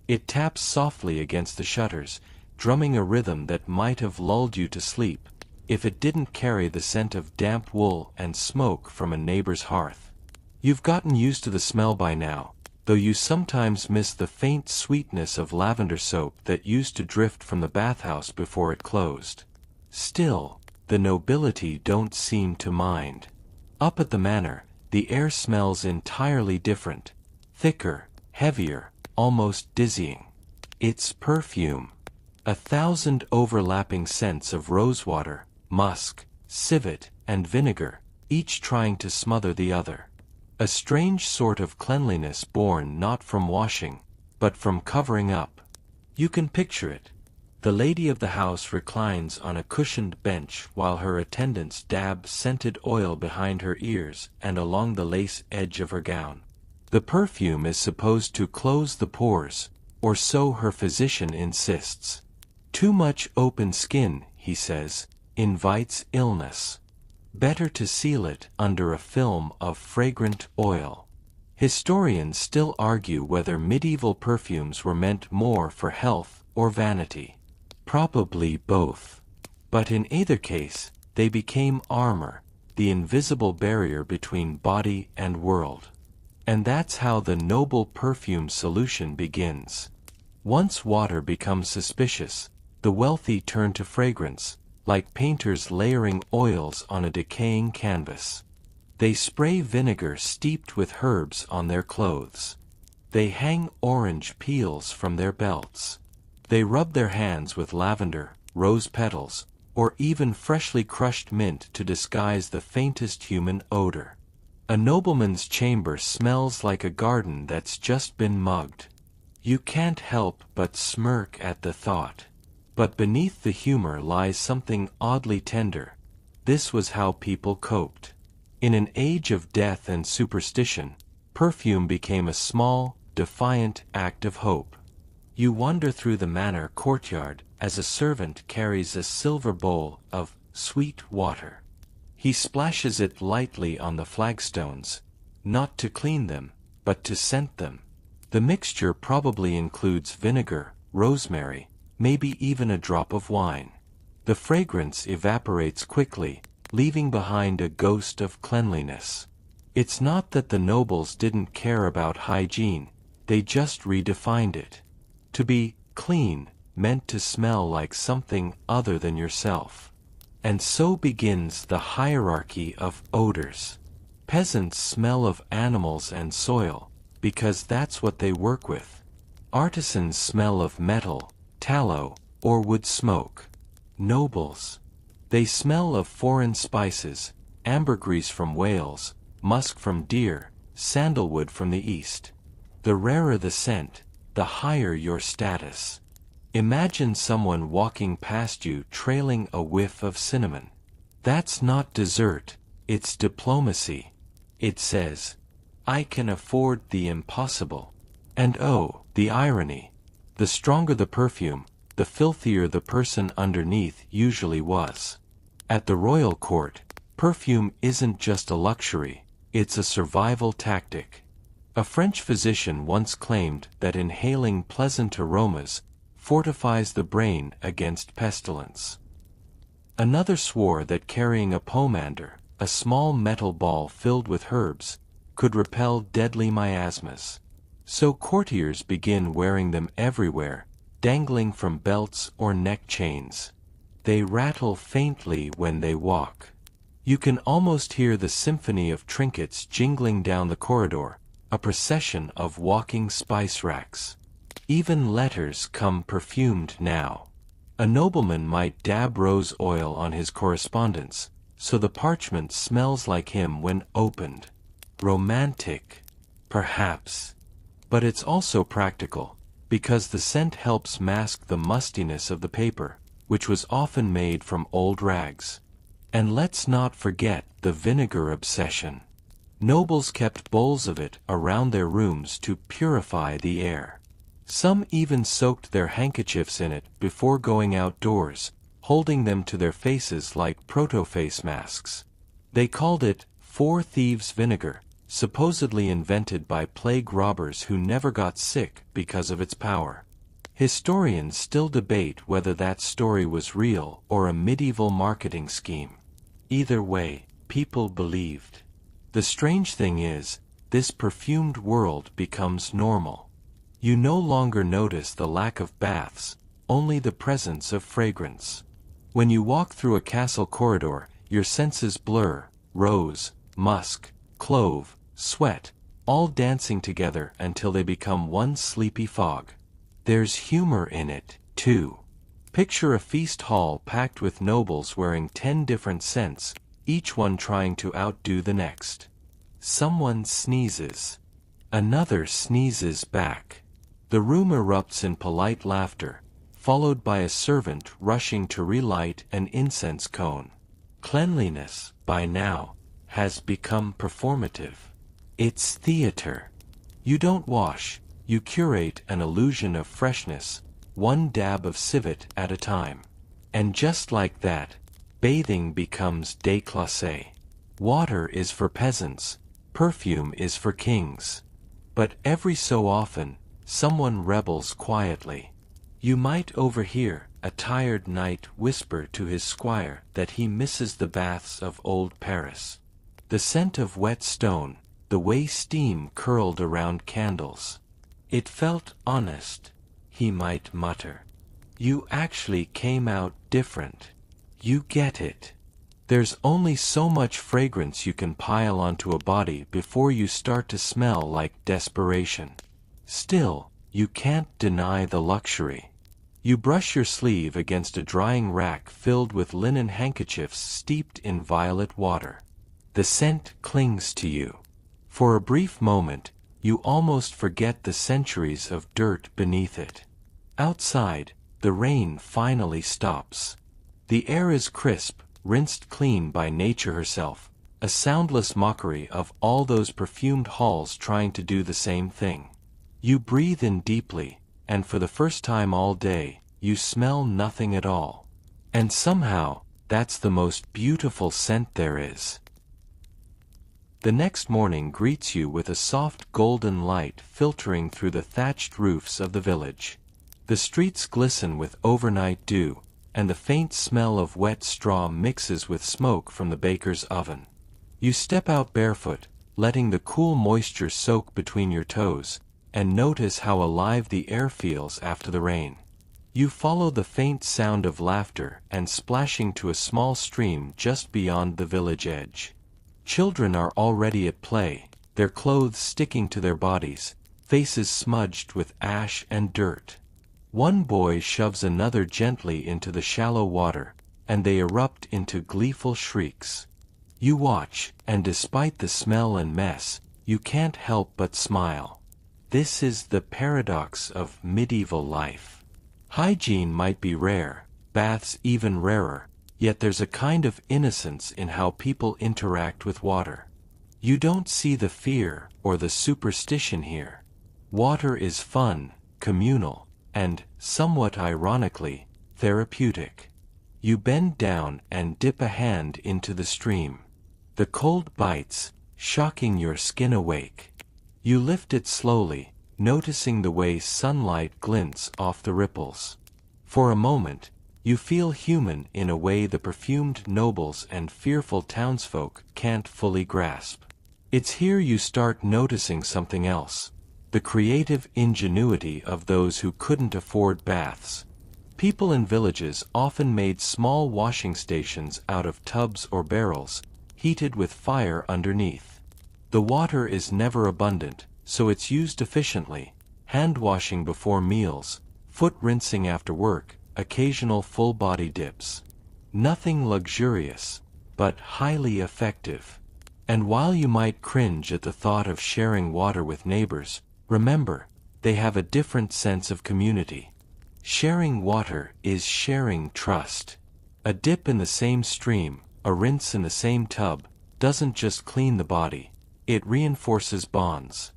It taps softly against the shutters, drumming a rhythm that might have lulled you to sleep, if it didn't carry the scent of damp wool and smoke from a neighbor's hearth. You've gotten used to the smell by now, though you sometimes miss the faint sweetness of lavender soap that used to drift from the bathhouse before it closed. Still, the nobility don't seem to mind. Up at the manor, the air smells entirely different. Thicker, heavier, almost dizzying. It's perfume. 1,000 overlapping scents of rosewater, musk, civet, and vinegar, each trying to smother the other. A strange sort of cleanliness born not from washing, but from covering up. You can picture it. The lady of the house reclines on a cushioned bench while her attendants dab scented oil behind her ears and along the lace edge of her gown. The perfume is supposed to close the pores, or so her physician insists. Too much open skin, he says, invites illness. Better to seal it under a film of fragrant oil. Historians still argue whether medieval perfumes were meant more for health or vanity. Probably both. But in either case, they became armor, the invisible barrier between body and world. And that's how the noble perfume solution begins. Once water becomes suspicious, the wealthy turn to fragrance, like painters layering oils on a decaying canvas. They spray vinegar steeped with herbs on their clothes. They hang orange peels from their belts. They rub their hands with lavender, rose petals, or even freshly crushed mint to disguise the faintest human odor. A nobleman's chamber smells like a garden that's just been mugged. You can't help but smirk at the thought. But beneath the humor lies something oddly tender. This was how people coped. In an age of death and superstition, perfume became a small, defiant act of hope. You wander through the manor courtyard as a servant carries a silver bowl of sweet water. He splashes it lightly on the flagstones, not to clean them, but to scent them. The mixture probably includes vinegar, rosemary, maybe even a drop of wine. The fragrance evaporates quickly, leaving behind a ghost of cleanliness. It's not that the nobles didn't care about hygiene, they just redefined it. To be clean meant to smell like something other than yourself. And so begins the hierarchy of odors. Peasants smell of animals and soil, because that's what they work with. Artisans smell of metal, tallow, or wood smoke. Nobles. They smell of foreign spices, ambergris from Wales, musk from deer, sandalwood from the east. The rarer the scent, the higher your status. Imagine someone walking past you trailing a whiff of cinnamon. That's not dessert, it's diplomacy. It says, I can afford the impossible. And oh, the irony. The stronger the perfume, the filthier the person underneath usually was. At the royal court, perfume isn't just a luxury, it's a survival tactic. A French physician once claimed that inhaling pleasant aromas fortifies the brain against pestilence. Another swore that carrying a pomander, a small metal ball filled with herbs, could repel deadly miasmas. So courtiers begin wearing them everywhere, dangling from belts or neck chains. They rattle faintly when they walk. You can almost hear the symphony of trinkets jingling down the corridor, a procession of walking spice racks. Even letters come perfumed now. A nobleman might dab rose oil on his correspondence, so the parchment smells like him when opened. Romantic, perhaps. But it's also practical, because the scent helps mask the mustiness of the paper, which was often made from old rags. And let's not forget the vinegar obsession. Nobles kept bowls of it around their rooms to purify the air. Some even soaked their handkerchiefs in it before going outdoors, holding them to their faces like proto-face masks. They called it Four Thieves vinegar, supposedly invented by plague robbers who never got sick because of its power. Historians still debate whether that story was real or a medieval marketing scheme. Either way, people believed. The strange thing is, this perfumed world becomes normal. You no longer notice the lack of baths, only the presence of fragrance. When you walk through a castle corridor, your senses blur: rose, musk, clove, sweat, all dancing together until they become one sleepy fog. There's humor in it, too. Picture a feast hall packed with nobles wearing 10 different scents, each one trying to outdo the next. Someone sneezes. Another sneezes back. The room erupts in polite laughter, followed by a servant rushing to relight an incense cone. Cleanliness, by now, has become performative. It's theater. You don't wash, you curate an illusion of freshness, one dab of civet at a time. And just like that, bathing becomes déclassé. Water is for peasants, perfume is for kings. But every so often, someone rebels quietly. You might overhear a tired knight whisper to his squire that he misses the baths of old Paris. The scent of wet stone, the way steam curled around candles. It felt honest, he might mutter. You actually came out different. You get it. There's only so much fragrance you can pile onto a body before you start to smell like desperation. Still, you can't deny the luxury. You brush your sleeve against a drying rack filled with linen handkerchiefs steeped in violet water. The scent clings to you. For a brief moment, you almost forget the centuries of dirt beneath it. Outside, the rain finally stops. The air is crisp, rinsed clean by nature herself, a soundless mockery of all those perfumed halls trying to do the same thing. You breathe in deeply, and for the first time all day, you smell nothing at all. And somehow, that's the most beautiful scent there is. The next morning greets you with a soft golden light filtering through the thatched roofs of the village. The streets glisten with overnight dew, and the faint smell of wet straw mixes with smoke from the baker's oven. You step out barefoot, letting the cool moisture soak between your toes, and notice how alive the air feels after the rain. You follow the faint sound of laughter and splashing to a small stream just beyond the village edge. Children are already at play, their clothes sticking to their bodies, faces smudged with ash and dirt. One boy shoves another gently into the shallow water, and they erupt into gleeful shrieks. You watch, and despite the smell and mess, you can't help but smile. This is the paradox of medieval life. Hygiene might be rare, baths even rarer, yet there's a kind of innocence in how people interact with water. You don't see the fear or the superstition here. Water is fun, communal, and, somewhat ironically, therapeutic. You bend down and dip a hand into the stream. The cold bites, shocking your skin awake. You lift it slowly, noticing the way sunlight glints off the ripples. For a moment, you feel human in a way the perfumed nobles and fearful townsfolk can't fully grasp. It's here you start noticing something else: the creative ingenuity of those who couldn't afford baths. People in villages often made small washing stations out of tubs or barrels, heated with fire underneath. The water is never abundant, so it's used efficiently: hand washing before meals, foot rinsing after work, occasional full-body dips. Nothing luxurious, but highly effective. And while you might cringe at the thought of sharing water with neighbors, remember, they have a different sense of community. Sharing water is sharing trust. A dip in the same stream, a rinse in the same tub, doesn't just clean the body, it reinforces bonds.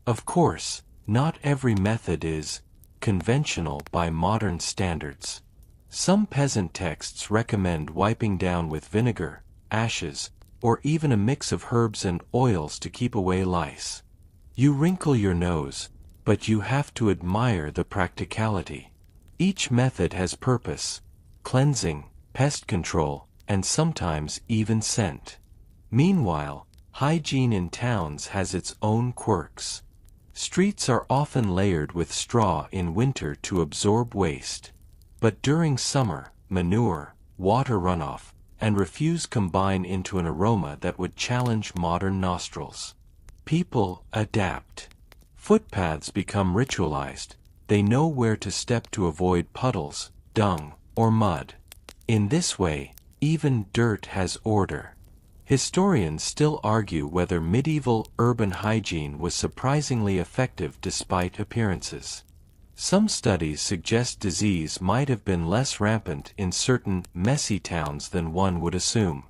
Of course, not every method is conventional by modern standards. Some peasant texts recommend wiping down with vinegar, ashes, or even a mix of herbs and oils to keep away lice. You wrinkle your nose, but you have to admire the practicality. Each method has purpose: cleansing, pest control, and sometimes even scent. Meanwhile, hygiene in towns has its own quirks. Streets are often layered with straw in winter to absorb waste. But during summer, manure, water runoff, and refuse combine into an aroma that would challenge modern nostrils. People adapt. Footpaths become ritualized. They know where to step to avoid puddles, dung, or mud. In this way, even dirt has order. Historians still argue whether medieval urban hygiene was surprisingly effective despite appearances. Some studies suggest disease might have been less rampant in certain messy towns than one would assume.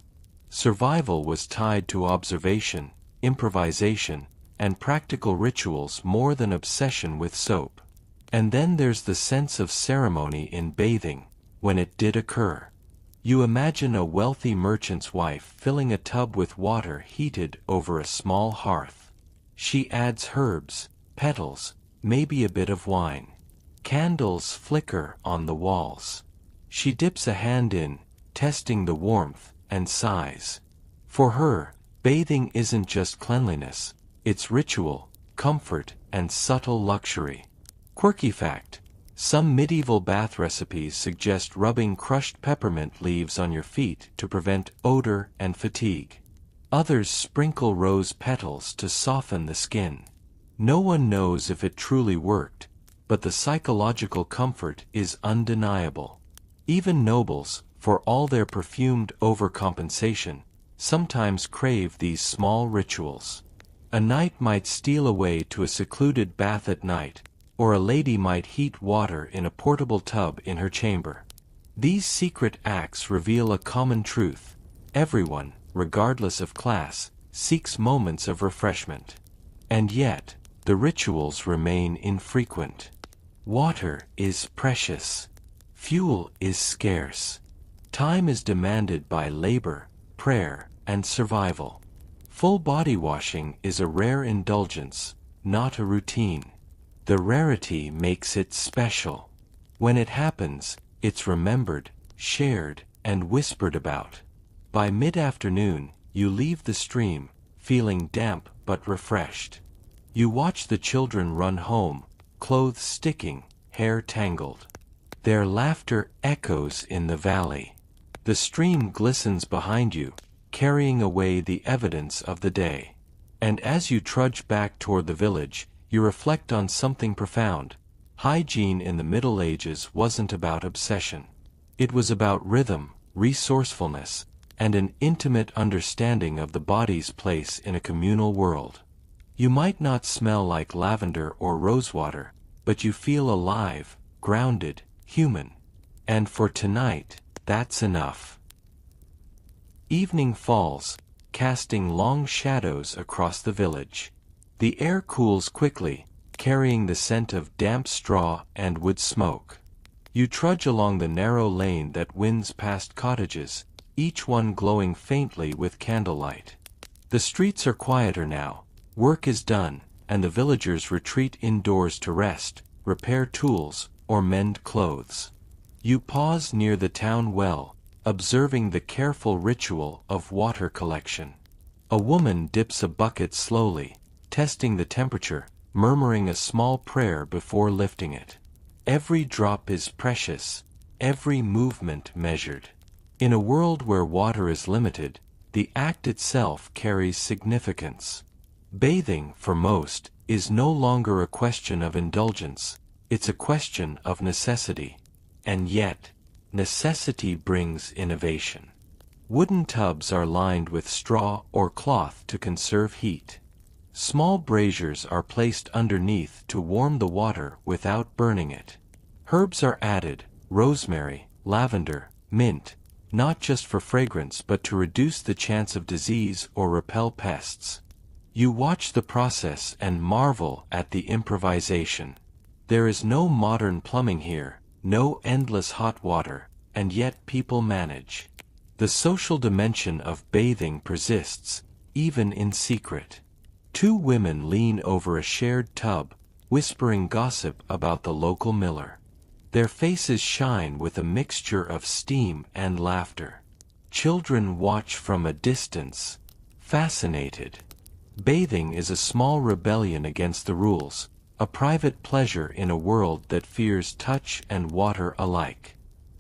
Survival was tied to observation, improvisation, and practical rituals more than obsession with soap. And then there's the sense of ceremony in bathing, when it did occur. You imagine a wealthy merchant's wife filling a tub with water heated over a small hearth. She adds herbs, petals, maybe a bit of wine. Candles flicker on the walls. She dips a hand in, testing the warmth, and sighs. For her, bathing isn't just cleanliness, it's ritual, comfort, and subtle luxury. Quirky fact: some medieval bath recipes suggest rubbing crushed peppermint leaves on your feet to prevent odor and fatigue. Others sprinkle rose petals to soften the skin. No one knows if it truly worked, but the psychological comfort is undeniable. Even nobles, for all their perfumed overcompensation, sometimes crave these small rituals. A knight might steal away to a secluded bath at night, or a lady might heat water in a portable tub in her chamber. These secret acts reveal a common truth: everyone, regardless of class, seeks moments of refreshment. And yet, the rituals remain infrequent. Water is precious. Fuel is scarce. Time is demanded by labor, prayer, and survival. Full body washing is a rare indulgence, not a routine. The rarity makes it special. When it happens, it's remembered, shared, and whispered about. By mid-afternoon, you leave the stream, feeling damp but refreshed. You watch the children run home, clothes sticking, hair tangled. Their laughter echoes in the valley. The stream glistens behind you, carrying away the evidence of the day. And as you trudge back toward the village, you reflect on something profound. Hygiene in the Middle Ages wasn't about obsession. It was about rhythm, resourcefulness, and an intimate understanding of the body's place in a communal world. You might not smell like lavender or rosewater, but you feel alive, grounded, human. And for tonight, that's enough. Evening falls, casting long shadows across the village. The air cools quickly, carrying the scent of damp straw and wood smoke. You trudge along the narrow lane that winds past cottages, each one glowing faintly with candlelight. The streets are quieter now, work is done, and the villagers retreat indoors to rest, repair tools, or mend clothes. You pause near the town well, observing the careful ritual of water collection. A woman dips a bucket slowly, testing the temperature, murmuring a small prayer before lifting it. Every drop is precious, every movement measured. In a world where water is limited, the act itself carries significance. Bathing, for most, is no longer a question of indulgence, it's a question of necessity. And yet, necessity brings innovation. Wooden tubs are lined with straw or cloth to conserve heat. Small braziers are placed underneath to warm the water without burning it. Herbs are added: rosemary, lavender, mint, not just for fragrance but to reduce the chance of disease or repel pests. You watch the process and marvel at the improvisation. There is no modern plumbing here, no endless hot water, and yet people manage. The social dimension of bathing persists, even in secret. Two women lean over a shared tub, whispering gossip about the local miller. Their faces shine with a mixture of steam and laughter. Children watch from a distance, fascinated. Bathing is a small rebellion against the rules, a private pleasure in a world that fears touch and water alike.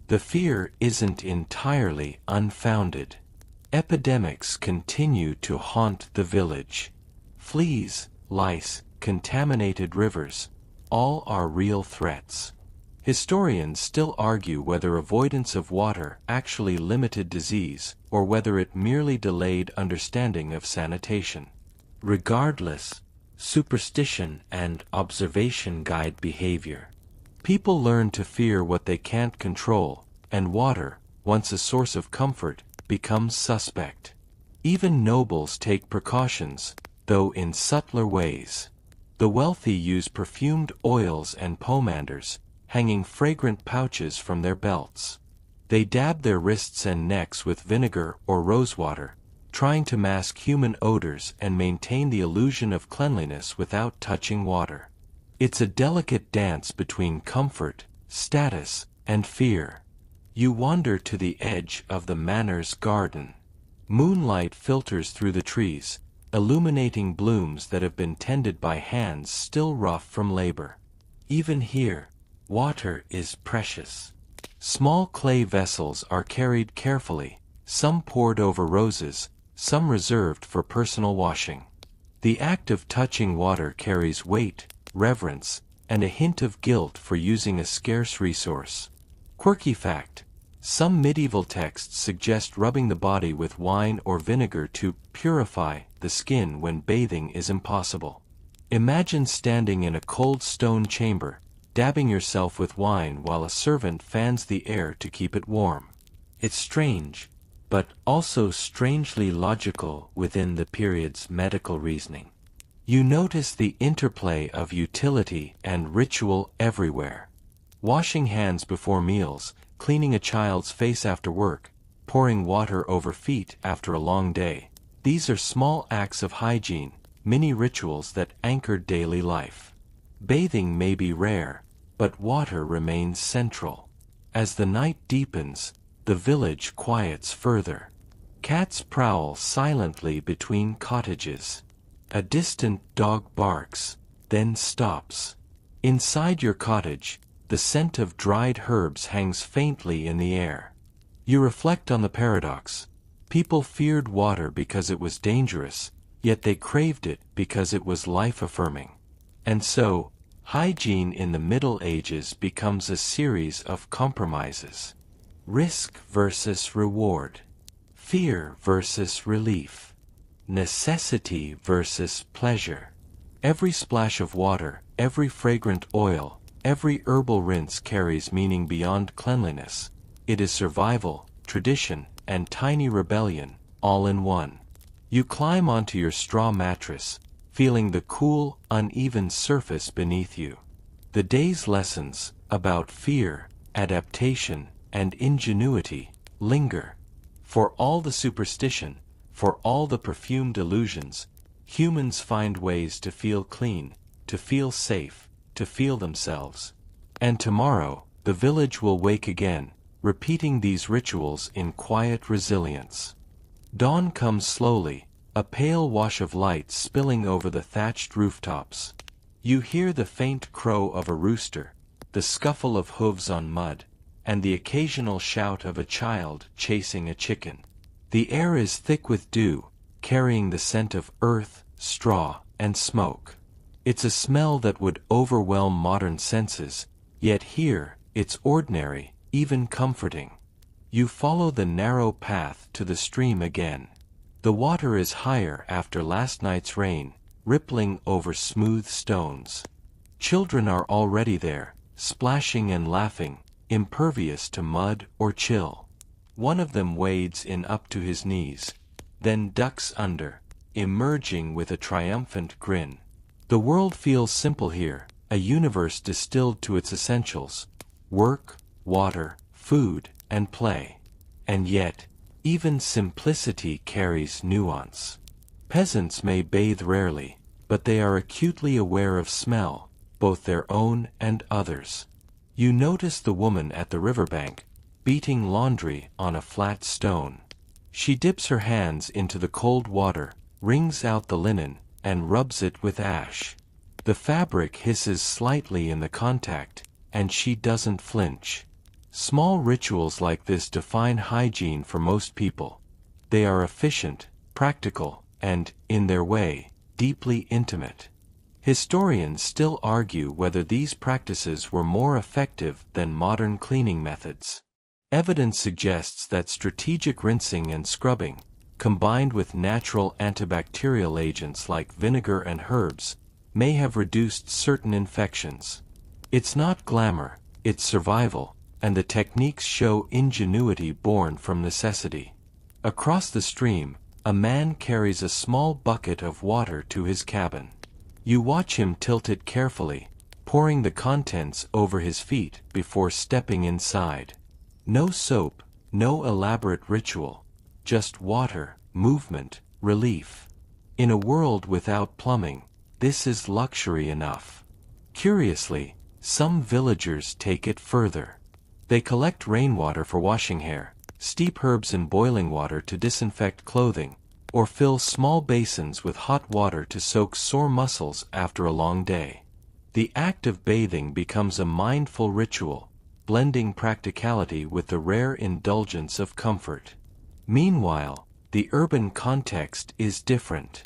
The fear isn't entirely unfounded. Epidemics continue to haunt the village. Fleas, lice, contaminated rivers, all are real threats. Historians still argue whether avoidance of water actually limited disease, or whether it merely delayed understanding of sanitation. Regardless, superstition and observation guide behavior. People learn to fear what they can't control, and water, once a source of comfort, becomes suspect. Even nobles take precautions, though in subtler ways. The wealthy use perfumed oils and pomanders, hanging fragrant pouches from their belts. They dab their wrists and necks with vinegar or rosewater, trying to mask human odors and maintain the illusion of cleanliness without touching water. It's a delicate dance between comfort, status, and fear. You wander to the edge of the manor's garden. Moonlight filters through the trees, illuminating blooms that have been tended by hands still rough from labor. Even here, water is precious. Small clay vessels are carried carefully, some poured over roses, some reserved for personal washing. The act of touching water carries weight, reverence, and a hint of guilt for using a scarce resource. Quirky fact: some medieval texts suggest rubbing the body with wine or vinegar to purify the skin when bathing is impossible. Imagine standing in a cold stone chamber, dabbing yourself with wine while a servant fans the air to keep it warm. It's strange, but also strangely logical within the period's medical reasoning. You notice the interplay of utility and ritual everywhere. Washing hands before meals, cleaning a child's face after work, pouring water over feet after a long day. These are small acts of hygiene, mini rituals that anchor daily life. Bathing may be rare, but water remains central. As the night deepens, the village quiets further. Cats prowl silently between cottages. A distant dog barks, then stops. Inside your cottage, the scent of dried herbs hangs faintly in the air. You reflect on the paradox. People feared water because it was dangerous, yet they craved it because it was life-affirming. And so, hygiene in the Middle Ages becomes a series of compromises. Risk versus reward. Fear versus relief. Necessity versus pleasure. Every splash of water, every fragrant oil, every herbal rinse carries meaning beyond cleanliness. It is survival, tradition, and tiny rebellion, all in one. You climb onto your straw mattress, feeling the cool, uneven surface beneath you. The day's lessons, about fear, adaptation, and ingenuity, linger. For all the superstition, for all the perfumed illusions, humans find ways to feel clean, to feel safe, to feel themselves. And tomorrow, the village will wake again, repeating these rituals in quiet resilience. Dawn comes slowly, a pale wash of light spilling over the thatched rooftops. You hear the faint crow of a rooster, the scuffle of hooves on mud, and the occasional shout of a child chasing a chicken. The air is thick with dew, carrying the scent of earth, straw, and smoke. It's a smell that would overwhelm modern senses, yet here, it's ordinary, even comforting. You follow the narrow path to the stream again. The water is higher after last night's rain, rippling over smooth stones. Children are already there, splashing and laughing, impervious to mud or chill. One of them wades in up to his knees, then ducks under, emerging with a triumphant grin. The world feels simple here, a universe distilled to its essentials: work, water, food, and play. And yet, even simplicity carries nuance. Peasants may bathe rarely, but they are acutely aware of smell, both their own and others. You notice the woman at the riverbank, beating laundry on a flat stone. She dips her hands into the cold water, wrings out the linen, and rubs it with ash. The fabric hisses slightly in the contact, and she doesn't flinch. Small rituals like this define hygiene for most people. They are efficient, practical, and, in their way, deeply intimate. Historians still argue whether these practices were more effective than modern cleaning methods. Evidence suggests that strategic rinsing and scrubbing, combined with natural antibacterial agents like vinegar and herbs, may have reduced certain infections. It's not glamour, it's survival, and the techniques show ingenuity born from necessity. Across the stream, a man carries a small bucket of water to his cabin. You watch him tilt it carefully, pouring the contents over his feet before stepping inside. No soap, no elaborate ritual, just water, movement, relief. In a world without plumbing, this is luxury enough. Curiously, some villagers take it further. They collect rainwater for washing hair, steep herbs in boiling water to disinfect clothing, or fill small basins with hot water to soak sore muscles after a long day. The act of bathing becomes a mindful ritual, blending practicality with the rare indulgence of comfort. Meanwhile, the urban context is different.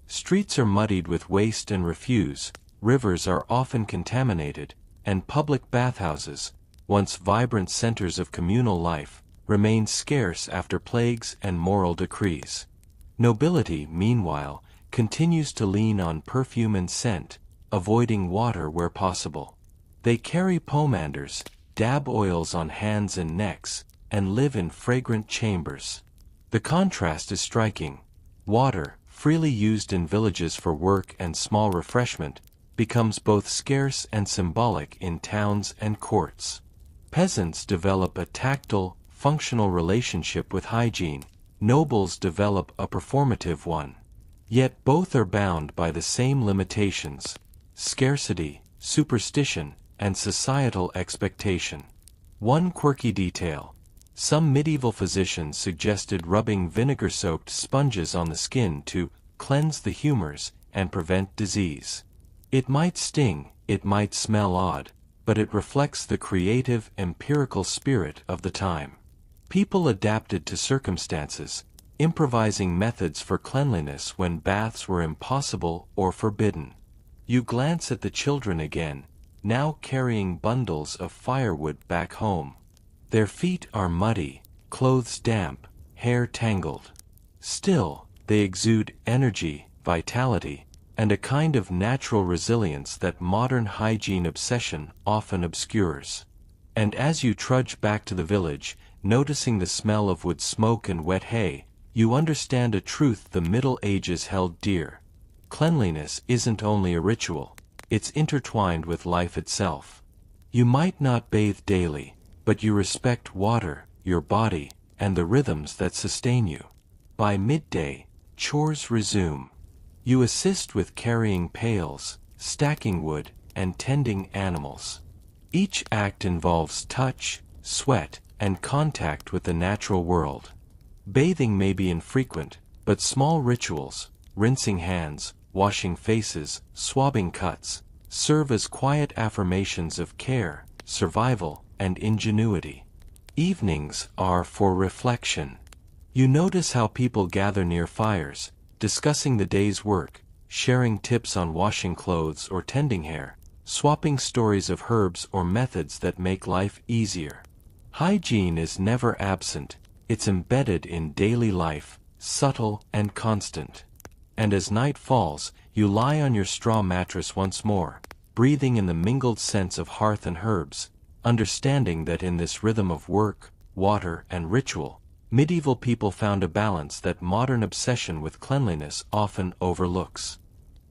Streets are muddied with waste and refuse, rivers are often contaminated, and public bathhouses, once vibrant centers of communal life, remain scarce after plagues and moral decrees. Nobility, meanwhile, continues to lean on perfume and scent, avoiding water where possible. They carry pomanders, dab oils on hands and necks, and live in fragrant chambers. The contrast is striking. Water, freely used in villages for work and small refreshment, becomes both scarce and symbolic in towns and courts. Peasants develop a tactile, functional relationship with hygiene. Nobles develop a performative one. Yet both are bound by the same limitations: scarcity, superstition, and societal expectation. One quirky detail: some medieval physicians suggested rubbing vinegar-soaked sponges on the skin to cleanse the humors and prevent disease. It might sting, it might smell odd, but it reflects the creative, empirical spirit of the time. People adapted to circumstances, improvising methods for cleanliness when baths were impossible or forbidden. You glance at the children again, now carrying bundles of firewood back home. Their feet are muddy, clothes damp, hair tangled. Still, they exude energy, vitality, and a kind of natural resilience that modern hygiene obsession often obscures. And as you trudge back to the village, noticing the smell of wood smoke and wet hay, you understand a truth the Middle Ages held dear. Cleanliness isn't only a ritual, it's intertwined with life itself. You might not bathe daily, but you respect water, your body, and the rhythms that sustain you. By midday, chores resume. You assist with carrying pails, stacking wood, and tending animals. Each act involves touch, sweat, and contact with the natural world. Bathing may be infrequent, but small rituals, rinsing hands, washing faces, swabbing cuts, serve as quiet affirmations of care, survival, and ingenuity. Evenings are for reflection. You notice how people gather near fires, discussing the day's work, sharing tips on washing clothes or tending hair, swapping stories of herbs or methods that make life easier. Hygiene is never absent, it's embedded in daily life, subtle and constant. And as night falls, you lie on your straw mattress once more, breathing in the mingled scents of hearth and herbs, understanding that in this rhythm of work, water, and ritual, medieval people found a balance that modern obsession with cleanliness often overlooks.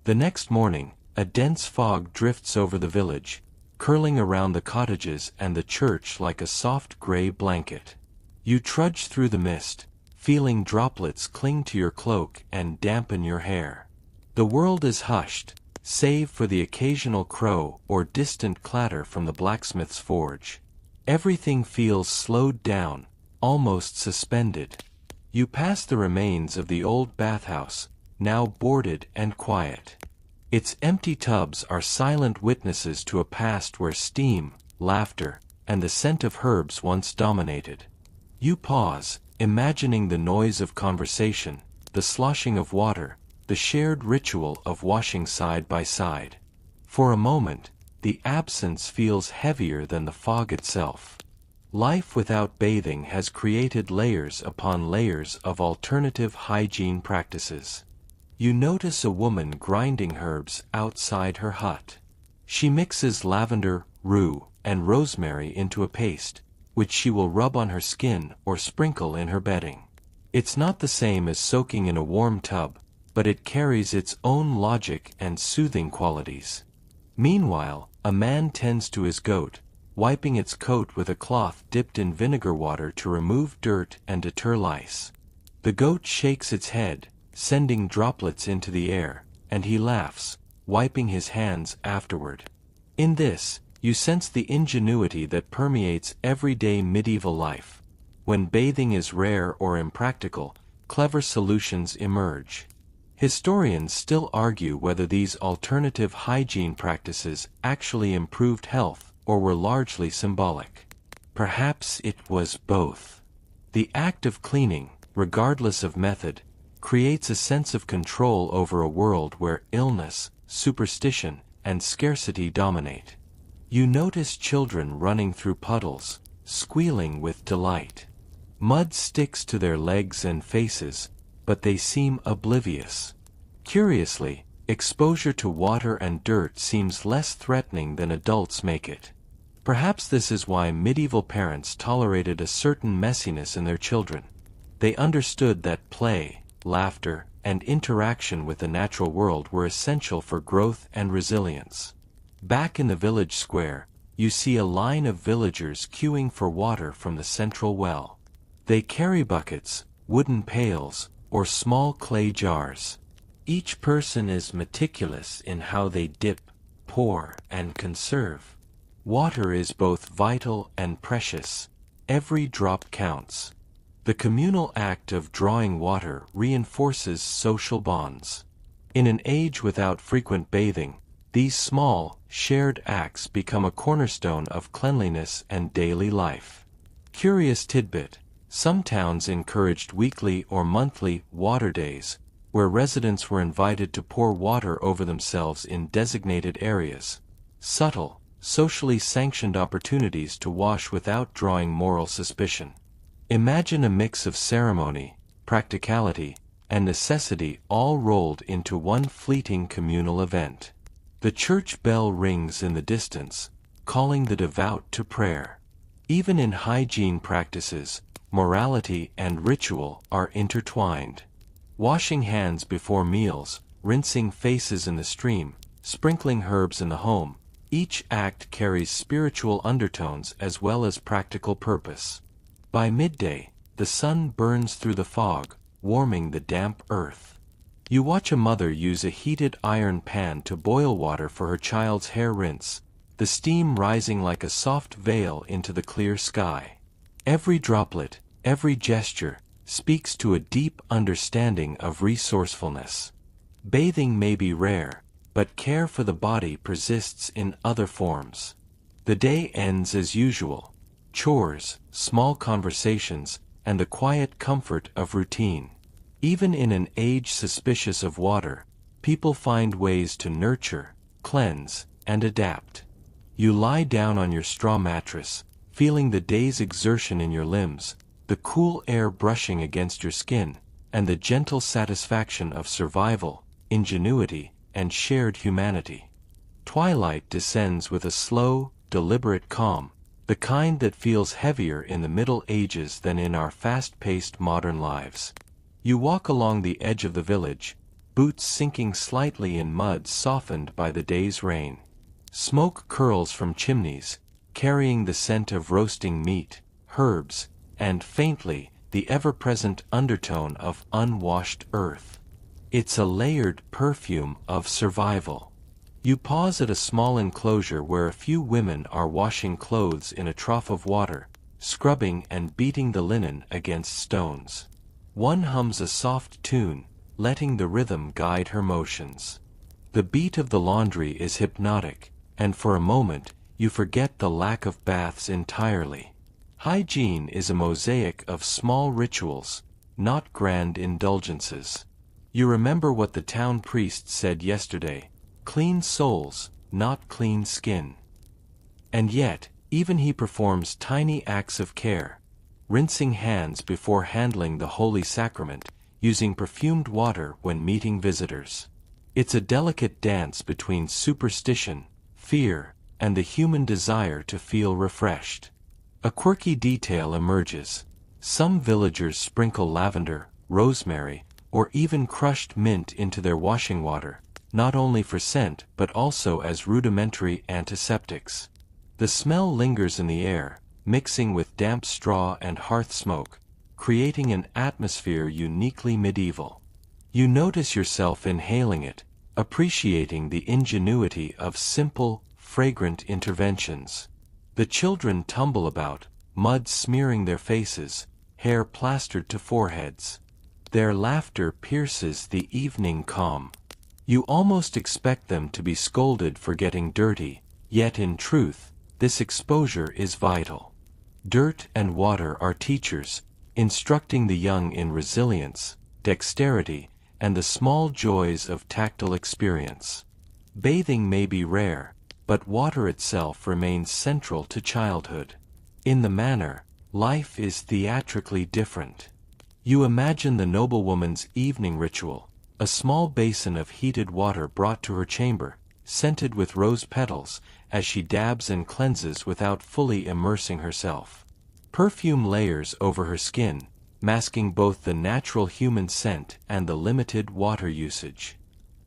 The next morning, a dense fog drifts over the village, curling around the cottages and the church like a soft gray blanket. You trudge through the mist, feeling droplets cling to your cloak and dampen your hair. The world is hushed, save for the occasional crow or distant clatter from the blacksmith's forge. Everything feels slowed down, almost suspended. You pass the remains of the old bathhouse, now boarded and quiet. Its empty tubs are silent witnesses to a past where steam, laughter, and the scent of herbs once dominated. You pause, imagining the noise of conversation, the sloshing of water, the shared ritual of washing side by side. For a moment, the absence feels heavier than the fog itself. Life without bathing has created layers upon layers of alternative hygiene practices. You notice a woman grinding herbs outside her hut. She mixes lavender, rue, and rosemary into a paste, which she will rub on her skin or sprinkle in her bedding. It's not the same as soaking in a warm tub, but it carries its own logic and soothing qualities. Meanwhile, a man tends to his goat, wiping its coat with a cloth dipped in vinegar water to remove dirt and deter lice. The goat shakes its head, sending droplets into the air, and he laughs, wiping his hands afterward. In this, you sense the ingenuity that permeates everyday medieval life. When bathing is rare or impractical, clever solutions emerge. Historians still argue whether these alternative hygiene practices actually improved health or were largely symbolic. Perhaps it was both. The act of cleaning, regardless of method, creates a sense of control over a world where illness, superstition, and scarcity dominate. You notice children running through puddles, squealing with delight. Mud sticks to their legs and faces, but they seem oblivious. Curiously, exposure to water and dirt seems less threatening than adults make it. Perhaps this is why medieval parents tolerated a certain messiness in their children. They understood that play, laughter, and interaction with the natural world were essential for growth and resilience. Back in the village square, you see a line of villagers queuing for water from the central well. They carry buckets, wooden pails, or small clay jars. Each person is meticulous in how they dip, pour, and conserve. Water is both vital and precious. Every drop counts. The communal act of drawing water reinforces social bonds. In an age without frequent bathing, these small, shared acts become a cornerstone of cleanliness and daily life. Curious tidbit: some towns encouraged weekly or monthly water days, where residents were invited to pour water over themselves in designated areas. Subtle, socially sanctioned opportunities to wash without drawing moral suspicion. Imagine a mix of ceremony, practicality, and necessity all rolled into one fleeting communal event. The church bell rings in the distance, calling the devout to prayer. Even in hygiene practices, morality and ritual are intertwined. Washing hands before meals, rinsing faces in the stream, sprinkling herbs in the home, each act carries spiritual undertones as well as practical purpose. By midday, the sun burns through the fog, warming the damp earth. You watch a mother use a heated iron pan to boil water for her child's hair rinse, the steam rising like a soft veil into the clear sky. Every droplet, every gesture, speaks to a deep understanding of resourcefulness. Bathing may be rare, but care for the body persists in other forms. The day ends as usual: chores, small conversations, and the quiet comfort of routine. Even in an age suspicious of water, people find ways to nurture, cleanse, and adapt. You lie down on your straw mattress, feeling the day's exertion in your limbs, the cool air brushing against your skin, and the gentle satisfaction of survival, ingenuity, and shared humanity. Twilight descends with a slow, deliberate calm, the kind that feels heavier in the Middle Ages than in our fast-paced modern lives. You walk along the edge of the village, boots sinking slightly in mud softened by the day's rain. Smoke curls from chimneys, carrying the scent of roasting meat, herbs, and faintly, the ever-present undertone of unwashed earth. It's a layered perfume of survival. You pause at a small enclosure where a few women are washing clothes in a trough of water, scrubbing and beating the linen against stones. One hums a soft tune, letting the rhythm guide her motions. The beat of the laundry is hypnotic, and for a moment, you forget the lack of baths entirely. Hygiene is a mosaic of small rituals, not grand indulgences. You remember what the town priest said yesterday: clean souls, not clean skin. And yet, even he performs tiny acts of care, rinsing hands before handling the Holy Sacrament, using perfumed water when meeting visitors. It's a delicate dance between superstition, fear, and the human desire to feel refreshed. A quirky detail emerges. Some villagers sprinkle lavender, rosemary, or even crushed mint into their washing water, not only for scent but also as rudimentary antiseptics. The smell lingers in the air, mixing with damp straw and hearth smoke, creating an atmosphere uniquely medieval. You notice yourself inhaling it, appreciating the ingenuity of simple, fragrant interventions. The children tumble about, mud smearing their faces, hair plastered to foreheads. Their laughter pierces the evening calm. You almost expect them to be scolded for getting dirty, yet in truth, this exposure is vital. Dirt and water are teachers, instructing the young in resilience, dexterity, and the small joys of tactile experience. Bathing may be rare, but water itself remains central to childhood. In the manner, life is theatrically different. You imagine the noblewoman's evening ritual, a small basin of heated water brought to her chamber, scented with rose petals, as she dabs and cleanses without fully immersing herself. Perfume layers over her skin, masking both the natural human scent and the limited water usage.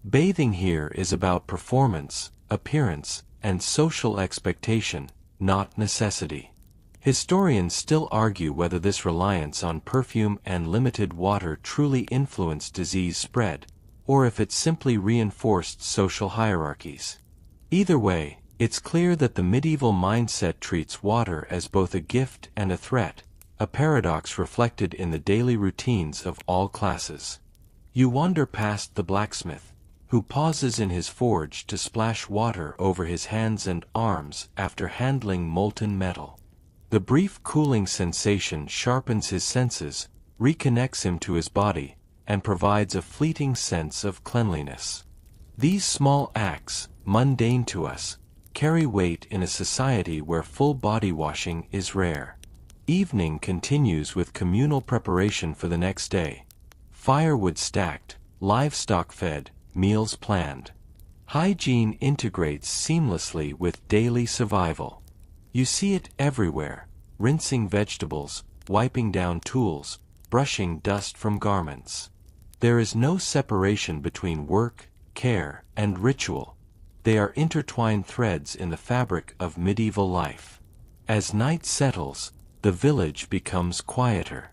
Bathing here is about performance, appearance, and social expectation, not necessity. Historians still argue whether this reliance on perfume and limited water truly influenced disease spread, or if it simply reinforced social hierarchies. Either way, it's clear that the medieval mindset treats water as both a gift and a threat, a paradox reflected in the daily routines of all classes. You wander past the blacksmith, who pauses in his forge to splash water over his hands and arms after handling molten metal. The brief cooling sensation sharpens his senses, reconnects him to his body, and provides a fleeting sense of cleanliness. These small acts, mundane to us, carry weight in a society where full body washing is rare. Evening continues with communal preparation for the next day. Firewood stacked, livestock fed, meals planned. Hygiene integrates seamlessly with daily survival. You see it everywhere: rinsing vegetables, wiping down tools, brushing dust from garments. There is no separation between work, care, and ritual. They are intertwined threads in the fabric of medieval life. As night settles, the village becomes quieter.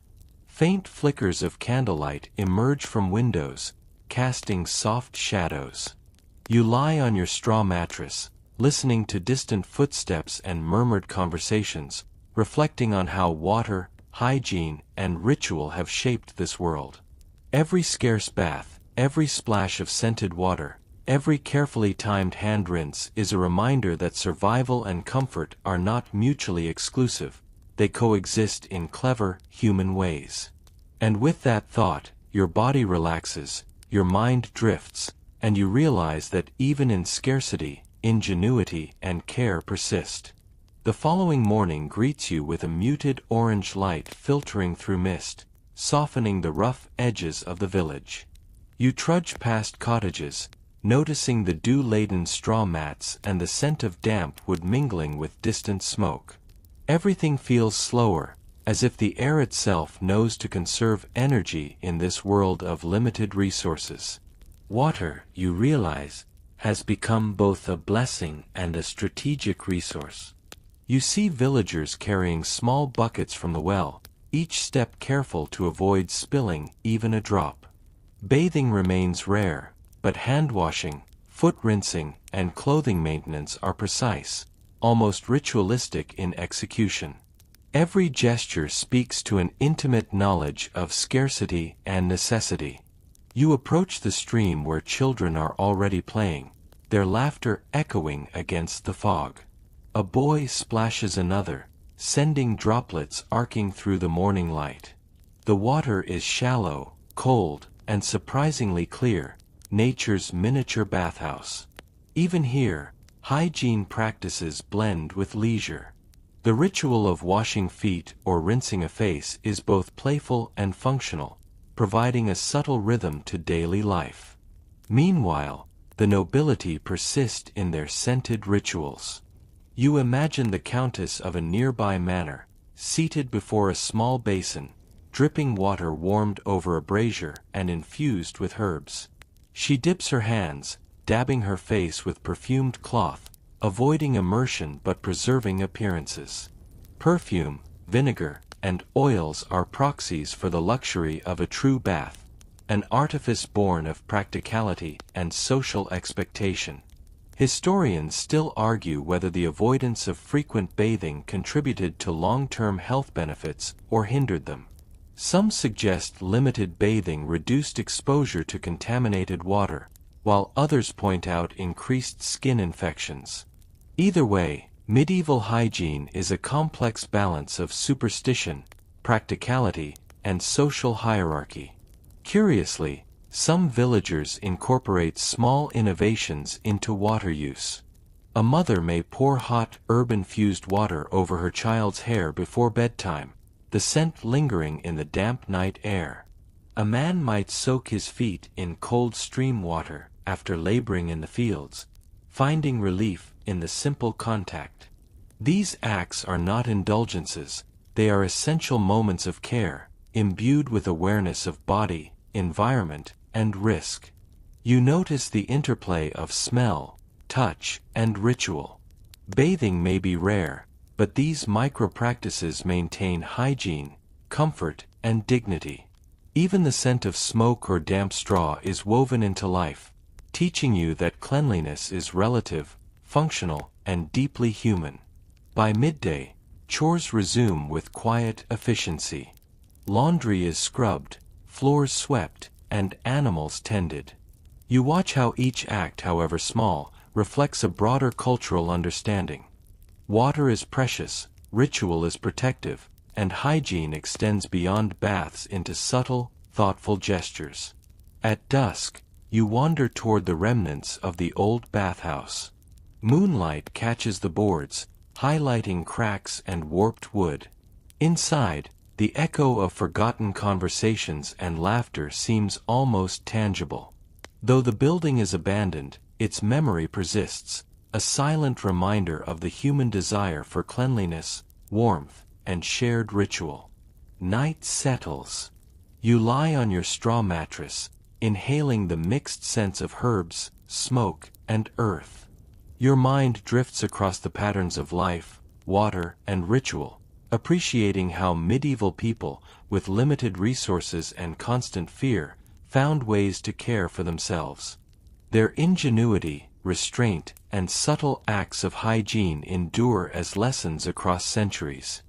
Faint flickers of candlelight emerge from windows, casting soft shadows. You lie on your straw mattress, listening to distant footsteps and murmured conversations, reflecting on how water, hygiene, and ritual have shaped this world. Every scarce bath, every splash of scented water, every carefully timed hand rinse is a reminder that survival and comfort are not mutually exclusive, they coexist in clever, human ways. And with that thought, your body relaxes, your mind drifts, and you realize that even in scarcity, ingenuity and care persist. The following morning greets you with a muted orange light filtering through mist, softening the rough edges of the village. You trudge past cottages, noticing the dew-laden straw mats and the scent of damp wood mingling with distant smoke. Everything feels slower, as if the air itself knows to conserve energy in this world of limited resources. Water, you realize, has become both a blessing and a strategic resource. You see villagers carrying small buckets from the well, each step careful to avoid spilling even a drop. Bathing remains rare, but hand-washing, foot rinsing, and clothing maintenance are precise, almost ritualistic in execution. Every gesture speaks to an intimate knowledge of scarcity and necessity. You approach the stream where children are already playing, their laughter echoing against the fog. A boy splashes another, sending droplets arcing through the morning light. The water is shallow, cold, and surprisingly clear, nature's miniature bathhouse. Even here, hygiene practices blend with leisure. The ritual of washing feet or rinsing a face is both playful and functional, providing a subtle rhythm to daily life. Meanwhile, the nobility persist in their scented rituals. You imagine the countess of a nearby manor, seated before a small basin, dripping water warmed over a brazier and infused with herbs. She dips her hands, dabbing her face with perfumed cloth, avoiding immersion but preserving appearances. Perfume, vinegar, and oils are proxies for the luxury of a true bath, an artifice born of practicality and social expectation. Historians still argue whether the avoidance of frequent bathing contributed to long-term health benefits or hindered them. Some suggest limited bathing reduced exposure to contaminated water, while others point out increased skin infections. Either way, medieval hygiene is a complex balance of superstition, practicality, and social hierarchy. Curiously, some villagers incorporate small innovations into water use. A mother may pour hot, herb-infused water over her child's hair before bedtime, the scent lingering in the damp night air. A man might soak his feet in cold stream water after laboring in the fields, finding relief in the simple contact. These acts are not indulgences, they are essential moments of care, imbued with awareness of body, environment, and risk. You notice the interplay of smell, touch, and ritual. Bathing may be rare, but these micro-practices maintain hygiene, comfort, and dignity. Even the scent of smoke or damp straw is woven into life, teaching you that cleanliness is relative, functional, and deeply human. By midday, chores resume with quiet efficiency. Laundry is scrubbed, floors swept, and animals tended. You watch how each act, however small, reflects a broader cultural understanding. Water is precious, ritual is protective, and hygiene extends beyond baths into subtle, thoughtful gestures. At dusk, you wander toward the remnants of the old bathhouse. Moonlight catches the boards, highlighting cracks and warped wood. Inside, the echo of forgotten conversations and laughter seems almost tangible. Though the building is abandoned, its memory persists, a silent reminder of the human desire for cleanliness, warmth, and shared ritual. Night settles. You lie on your straw mattress, inhaling the mixed scents of herbs, smoke, and earth. Your mind drifts across the patterns of life, water, and ritual, appreciating how medieval people, with limited resources and constant fear, found ways to care for themselves. Their ingenuity, restraint, and subtle acts of hygiene endure as lessons across centuries.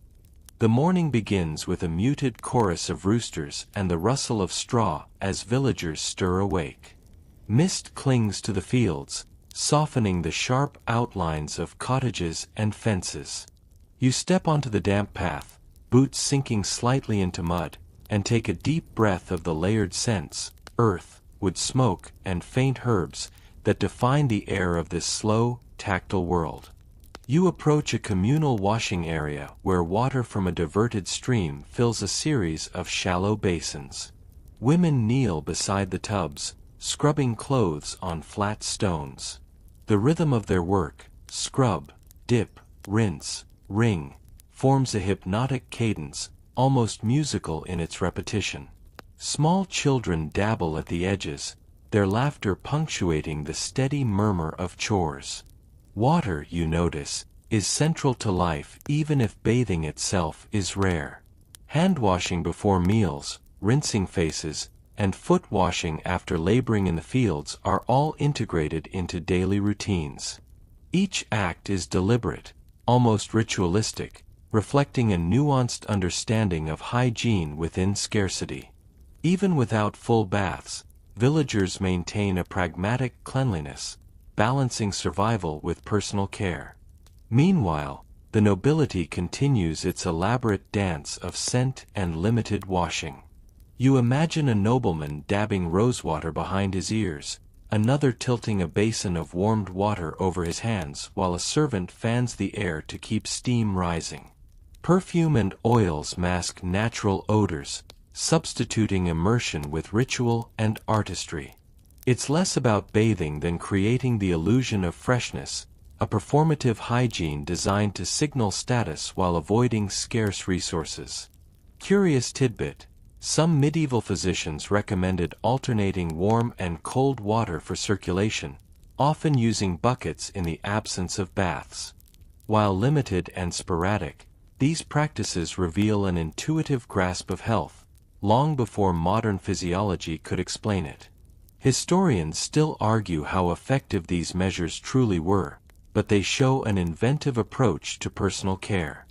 The morning begins with a muted chorus of roosters and the rustle of straw as villagers stir awake. Mist clings to the fields, softening the sharp outlines of cottages and fences. You step onto the damp path, boots sinking slightly into mud, and take a deep breath of the layered scents, earth, wood smoke, and faint herbs, that define the air of this slow, tactile world. You approach a communal washing area where water from a diverted stream fills a series of shallow basins. Women kneel beside the tubs, scrubbing clothes on flat stones. The rhythm of their work, scrub, dip, rinse, wring, forms a hypnotic cadence, almost musical in its repetition. Small children dabble at the edges, their laughter punctuating the steady murmur of chores. Water, you notice, is central to life even if bathing itself is rare. Hand washing before meals, rinsing faces, and foot washing after laboring in the fields are all integrated into daily routines. Each act is deliberate, almost ritualistic, reflecting a nuanced understanding of hygiene within scarcity. Even without full baths, villagers maintain a pragmatic cleanliness, balancing survival with personal care. Meanwhile, the nobility continues its elaborate dance of scent and limited washing. You imagine a nobleman dabbing rosewater behind his ears, another tilting a basin of warmed water over his hands while a servant fans the air to keep steam rising. Perfume and oils mask natural odors, substituting immersion with ritual and artistry. It's less about bathing than creating the illusion of freshness, a performative hygiene designed to signal status while avoiding scarce resources. Curious tidbit: some medieval physicians recommended alternating warm and cold water for circulation, often using buckets in the absence of baths. While limited and sporadic, these practices reveal an intuitive grasp of health, long before modern physiology could explain it. Historians still argue how effective these measures truly were, but they show an inventive approach to personal care.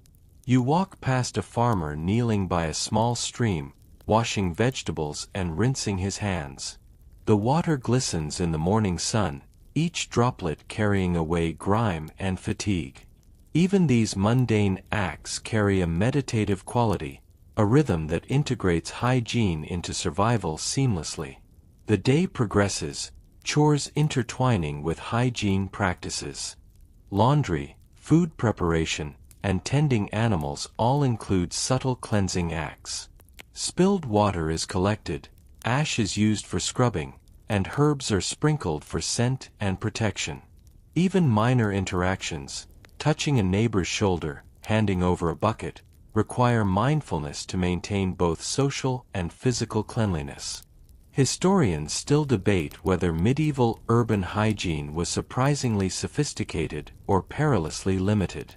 You walk past a farmer kneeling by a small stream, washing vegetables and rinsing his hands. The water glistens in the morning sun, each droplet carrying away grime and fatigue. Even these mundane acts carry a meditative quality, a rhythm that integrates hygiene into survival seamlessly. The day progresses, chores intertwining with hygiene practices. Laundry, food preparation, and tending animals all include subtle cleansing acts. Spilled water is collected, ash is used for scrubbing, and herbs are sprinkled for scent and protection. Even minor interactions, touching a neighbor's shoulder, handing over a bucket, require mindfulness to maintain both social and physical cleanliness. Historians still debate whether medieval urban hygiene was surprisingly sophisticated or perilously limited.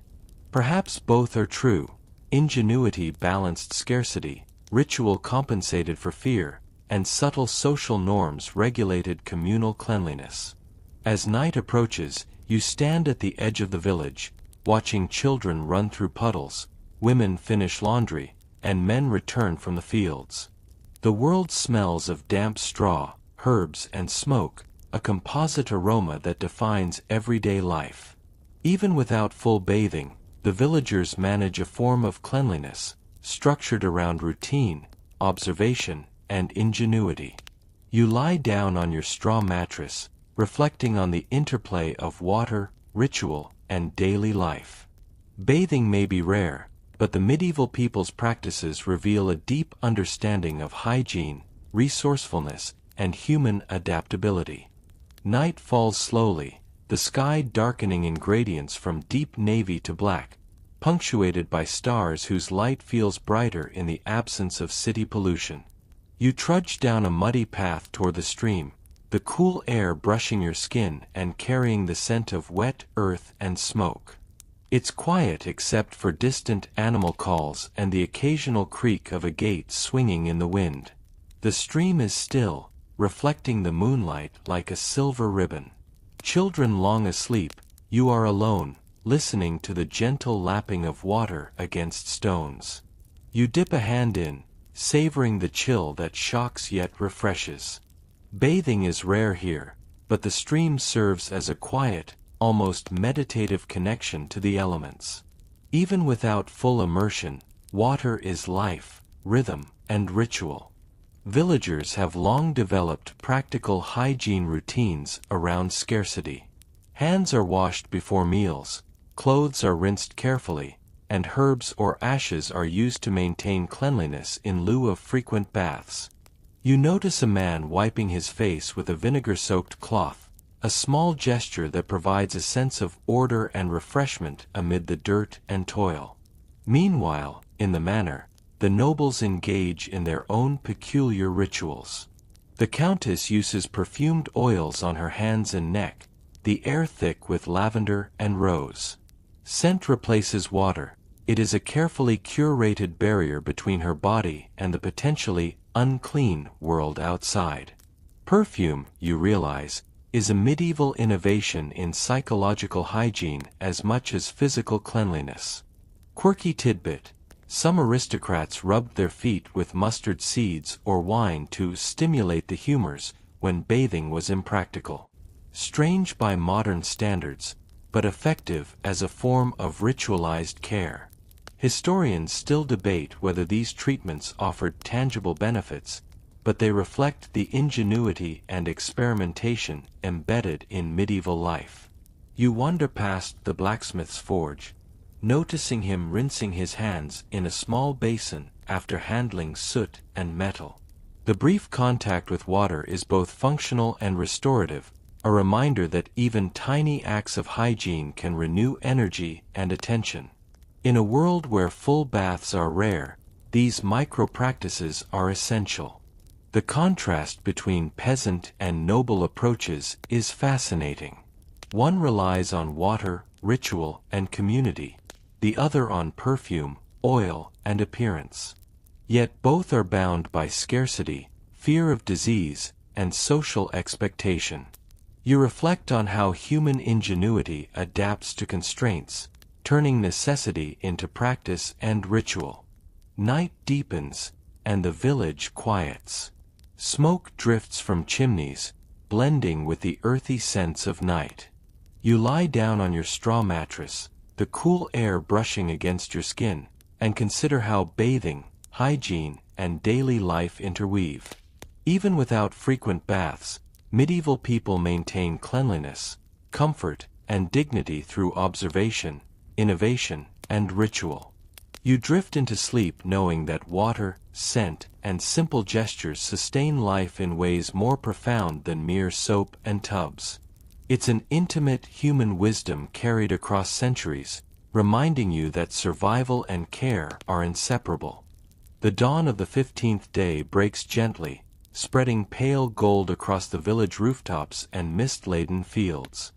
Perhaps both are true. Ingenuity balanced scarcity, ritual compensated for fear, and subtle social norms regulated communal cleanliness. As night approaches, you stand at the edge of the village, watching children run through puddles, women finish laundry, and men return from the fields. The world smells of damp straw, herbs, and smoke, a composite aroma that defines everyday life. Even without full bathing, the villagers manage a form of cleanliness, structured around routine, observation, and ingenuity. You lie down on your straw mattress, reflecting on the interplay of water, ritual, and daily life. Bathing may be rare, but the medieval people's practices reveal a deep understanding of hygiene, resourcefulness, and human adaptability. Night falls slowly, the sky darkening in gradients from deep navy to black, punctuated by stars whose light feels brighter in the absence of city pollution. You trudge down a muddy path toward the stream, the cool air brushing your skin and carrying the scent of wet earth and smoke. It's quiet except for distant animal calls and the occasional creak of a gate swinging in the wind. The stream is still, reflecting the moonlight like a silver ribbon. Children long asleep, you are alone, listening to the gentle lapping of water against stones. You dip a hand in, savoring the chill that shocks yet refreshes. Bathing is rare here, but the stream serves as a quiet, almost meditative connection to the elements. Even without full immersion, water is life, rhythm, and ritual. Villagers have long developed practical hygiene routines around scarcity. Hands are washed before meals, clothes are rinsed carefully, and herbs or ashes are used to maintain cleanliness in lieu of frequent baths. You notice a man wiping his face with a vinegar-soaked cloth, a small gesture that provides a sense of order and refreshment amid the dirt and toil. Meanwhile, in the manor, the nobles engage in their own peculiar rituals. The countess uses perfumed oils on her hands and neck, the air thick with lavender and rose. Scent replaces water. It is a carefully curated barrier between her body and the potentially unclean world outside. Perfume, you realize, is a medieval innovation in psychological hygiene as much as physical cleanliness. Quirky tidbit: some aristocrats rubbed their feet with mustard seeds or wine to stimulate the humors when bathing was impractical. Strange by modern standards, but effective as a form of ritualized care. Historians still debate whether these treatments offered tangible benefits, but they reflect the ingenuity and experimentation embedded in medieval life. You wander past the blacksmith's forge, noticing him rinsing his hands in a small basin after handling soot and metal. The brief contact with water is both functional and restorative, a reminder that even tiny acts of hygiene can renew energy and attention. In a world where full baths are rare, these micro-practices are essential. The contrast between peasant and noble approaches is fascinating. One relies on water, ritual, and community, the other on perfume, oil, and appearance. Yet both are bound by scarcity, fear of disease, and social expectation. You reflect on how human ingenuity adapts to constraints, turning necessity into practice and ritual. Night deepens, and the village quiets. Smoke drifts from chimneys, blending with the earthy scents of night. You lie down on your straw mattress, the cool air brushing against your skin, and consider how bathing, hygiene, and daily life interweave. Even without frequent baths, medieval people maintain cleanliness, comfort, and dignity through observation, innovation, and ritual. You drift into sleep knowing that water, scent, and simple gestures sustain life in ways more profound than mere soap and tubs. It's an intimate human wisdom carried across centuries, reminding you that survival and care are inseparable. The dawn of the 15th day breaks gently, spreading pale gold across the village rooftops and mist-laden fields.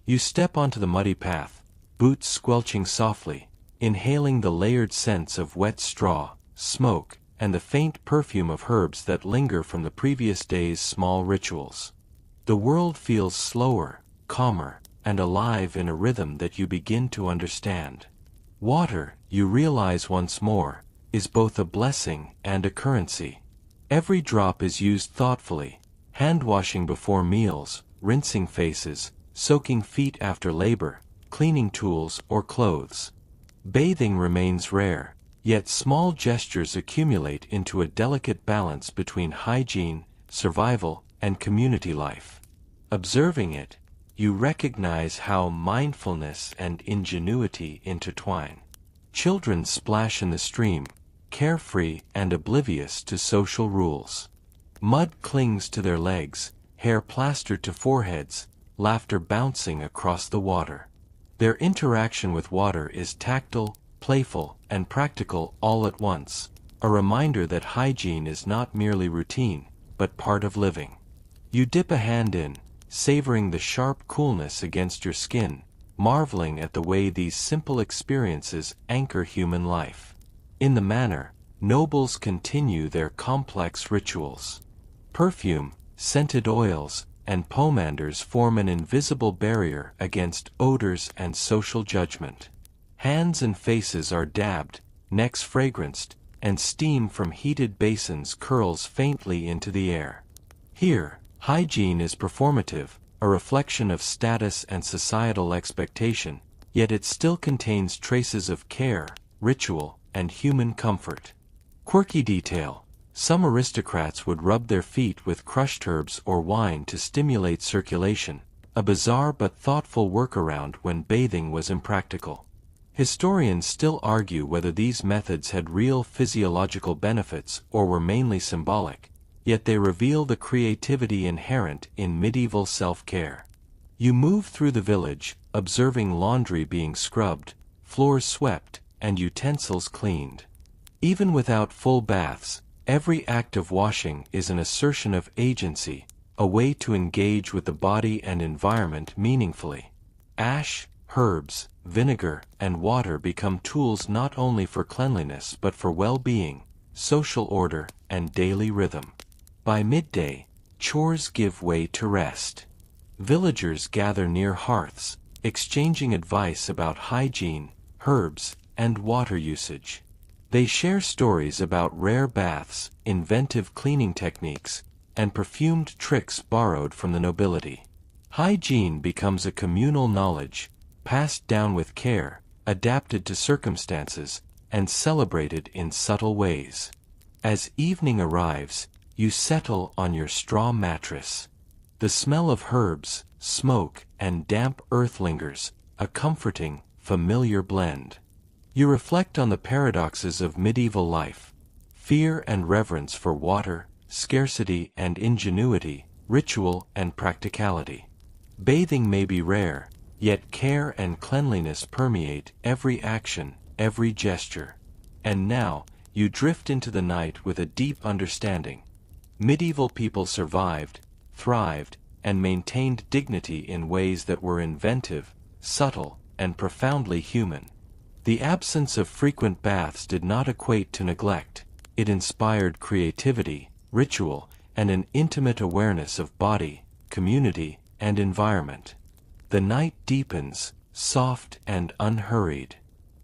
You step onto the muddy path, boots squelching softly, inhaling the layered scents of wet straw, smoke, and the faint perfume of herbs that linger from the previous day's small rituals. The world feels slower, calmer, and alive in a rhythm that you begin to understand. Water, you realize once more, is both a blessing and a currency. Every drop is used thoughtfully, hand-washing before meals, rinsing faces, soaking feet after labor, cleaning tools or clothes. Bathing remains rare, yet small gestures accumulate into a delicate balance between hygiene, survival, and community life. Observing it, you recognize how mindfulness and ingenuity intertwine. Children splash in the stream, carefree and oblivious to social rules. Mud clings to their legs, hair plastered to foreheads, laughter bouncing across the water. Their interaction with water is tactile, playful, and practical all at once, a reminder that hygiene is not merely routine, but part of living. You dip a hand in, savoring the sharp coolness against your skin, marveling at the way these simple experiences anchor human life. In the manor, nobles continue their complex rituals. Perfume, scented oils, and pomanders form an invisible barrier against odors and social judgment. Hands and faces are dabbed, necks fragranced, and steam from heated basins curls faintly into the air. Here, hygiene is performative, a reflection of status and societal expectation, yet it still contains traces of care, ritual, and human comfort. Quirky detail: some aristocrats would rub their feet with crushed herbs or wine to stimulate circulation, a bizarre but thoughtful workaround when bathing was impractical. Historians still argue whether these methods had real physiological benefits or were mainly symbolic, yet they reveal the creativity inherent in medieval self-care. You move through the village, observing laundry being scrubbed, floors swept, and utensils cleaned. Even without full baths, every act of washing is an assertion of agency, a way to engage with the body and environment meaningfully. Ash, herbs, vinegar, and water become tools not only for cleanliness but for well-being, social order, and daily rhythm. By midday, chores give way to rest. Villagers gather near hearths, exchanging advice about hygiene, herbs, and water usage. They share stories about rare baths, inventive cleaning techniques, and perfumed tricks borrowed from the nobility. Hygiene becomes a communal knowledge, passed down with care, adapted to circumstances, and celebrated in subtle ways. As evening arrives, you settle on your straw mattress. The smell of herbs, smoke, and damp earth lingers, a comforting, familiar blend. You reflect on the paradoxes of medieval life: fear and reverence for water, scarcity and ingenuity, ritual and practicality. Bathing may be rare, yet care and cleanliness permeate every action, every gesture. And now, you drift into the night with a deep understanding. Medieval people survived, thrived, and maintained dignity in ways that were inventive, subtle, and profoundly human. The absence of frequent baths did not equate to neglect. It inspired creativity, ritual, and an intimate awareness of body, community, and environment. The night deepens, soft and unhurried.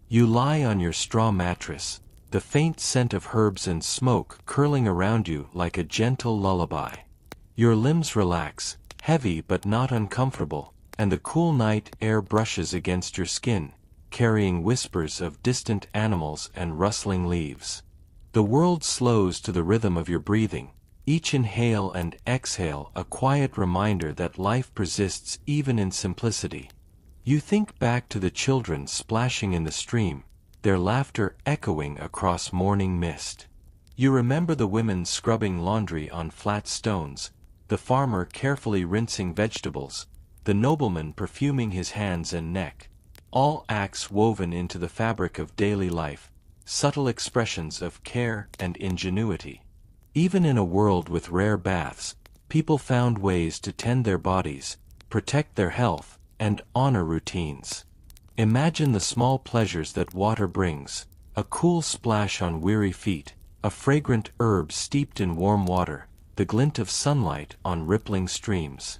You lie on your straw mattress, the faint scent of herbs and smoke curling around you like a gentle lullaby. Your limbs relax, heavy but not uncomfortable, and the cool night air brushes against your skin, carrying whispers of distant animals and rustling leaves. The world slows to the rhythm of your breathing, each inhale and exhale a quiet reminder that life persists even in simplicity. You think back to the children splashing in the stream, their laughter echoing across morning mist. You remember the women scrubbing laundry on flat stones, the farmer carefully rinsing vegetables, the nobleman perfuming his hands and neck, all acts woven into the fabric of daily life, subtle expressions of care and ingenuity. Even in a world with rare baths, people found ways to tend their bodies, protect their health, and honor routines. Imagine the small pleasures that water brings: a cool splash on weary feet, a fragrant herb steeped in warm water, the glint of sunlight on rippling streams.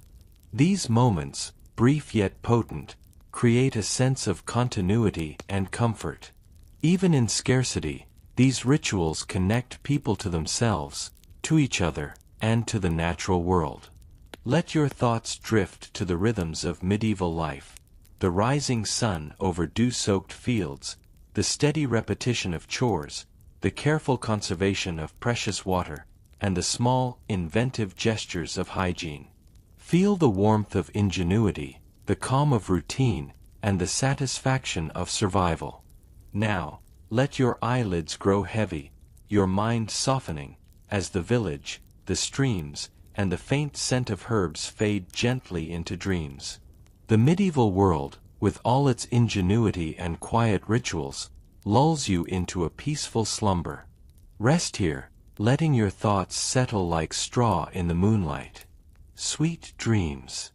These moments, brief yet potent, create a sense of continuity and comfort. Even in scarcity, these rituals connect people to themselves, to each other, and to the natural world. Let your thoughts drift to the rhythms of medieval life: the rising sun over dew-soaked fields, the steady repetition of chores, the careful conservation of precious water, and the small, inventive gestures of hygiene. Feel the warmth of ingenuity, the calm of routine, and the satisfaction of survival. Now, let your eyelids grow heavy, your mind softening, as the village, the streams, and the faint scent of herbs fade gently into dreams. The medieval world, with all its ingenuity and quiet rituals, lulls you into a peaceful slumber. Rest here, letting your thoughts settle like straw in the moonlight. Sweet dreams.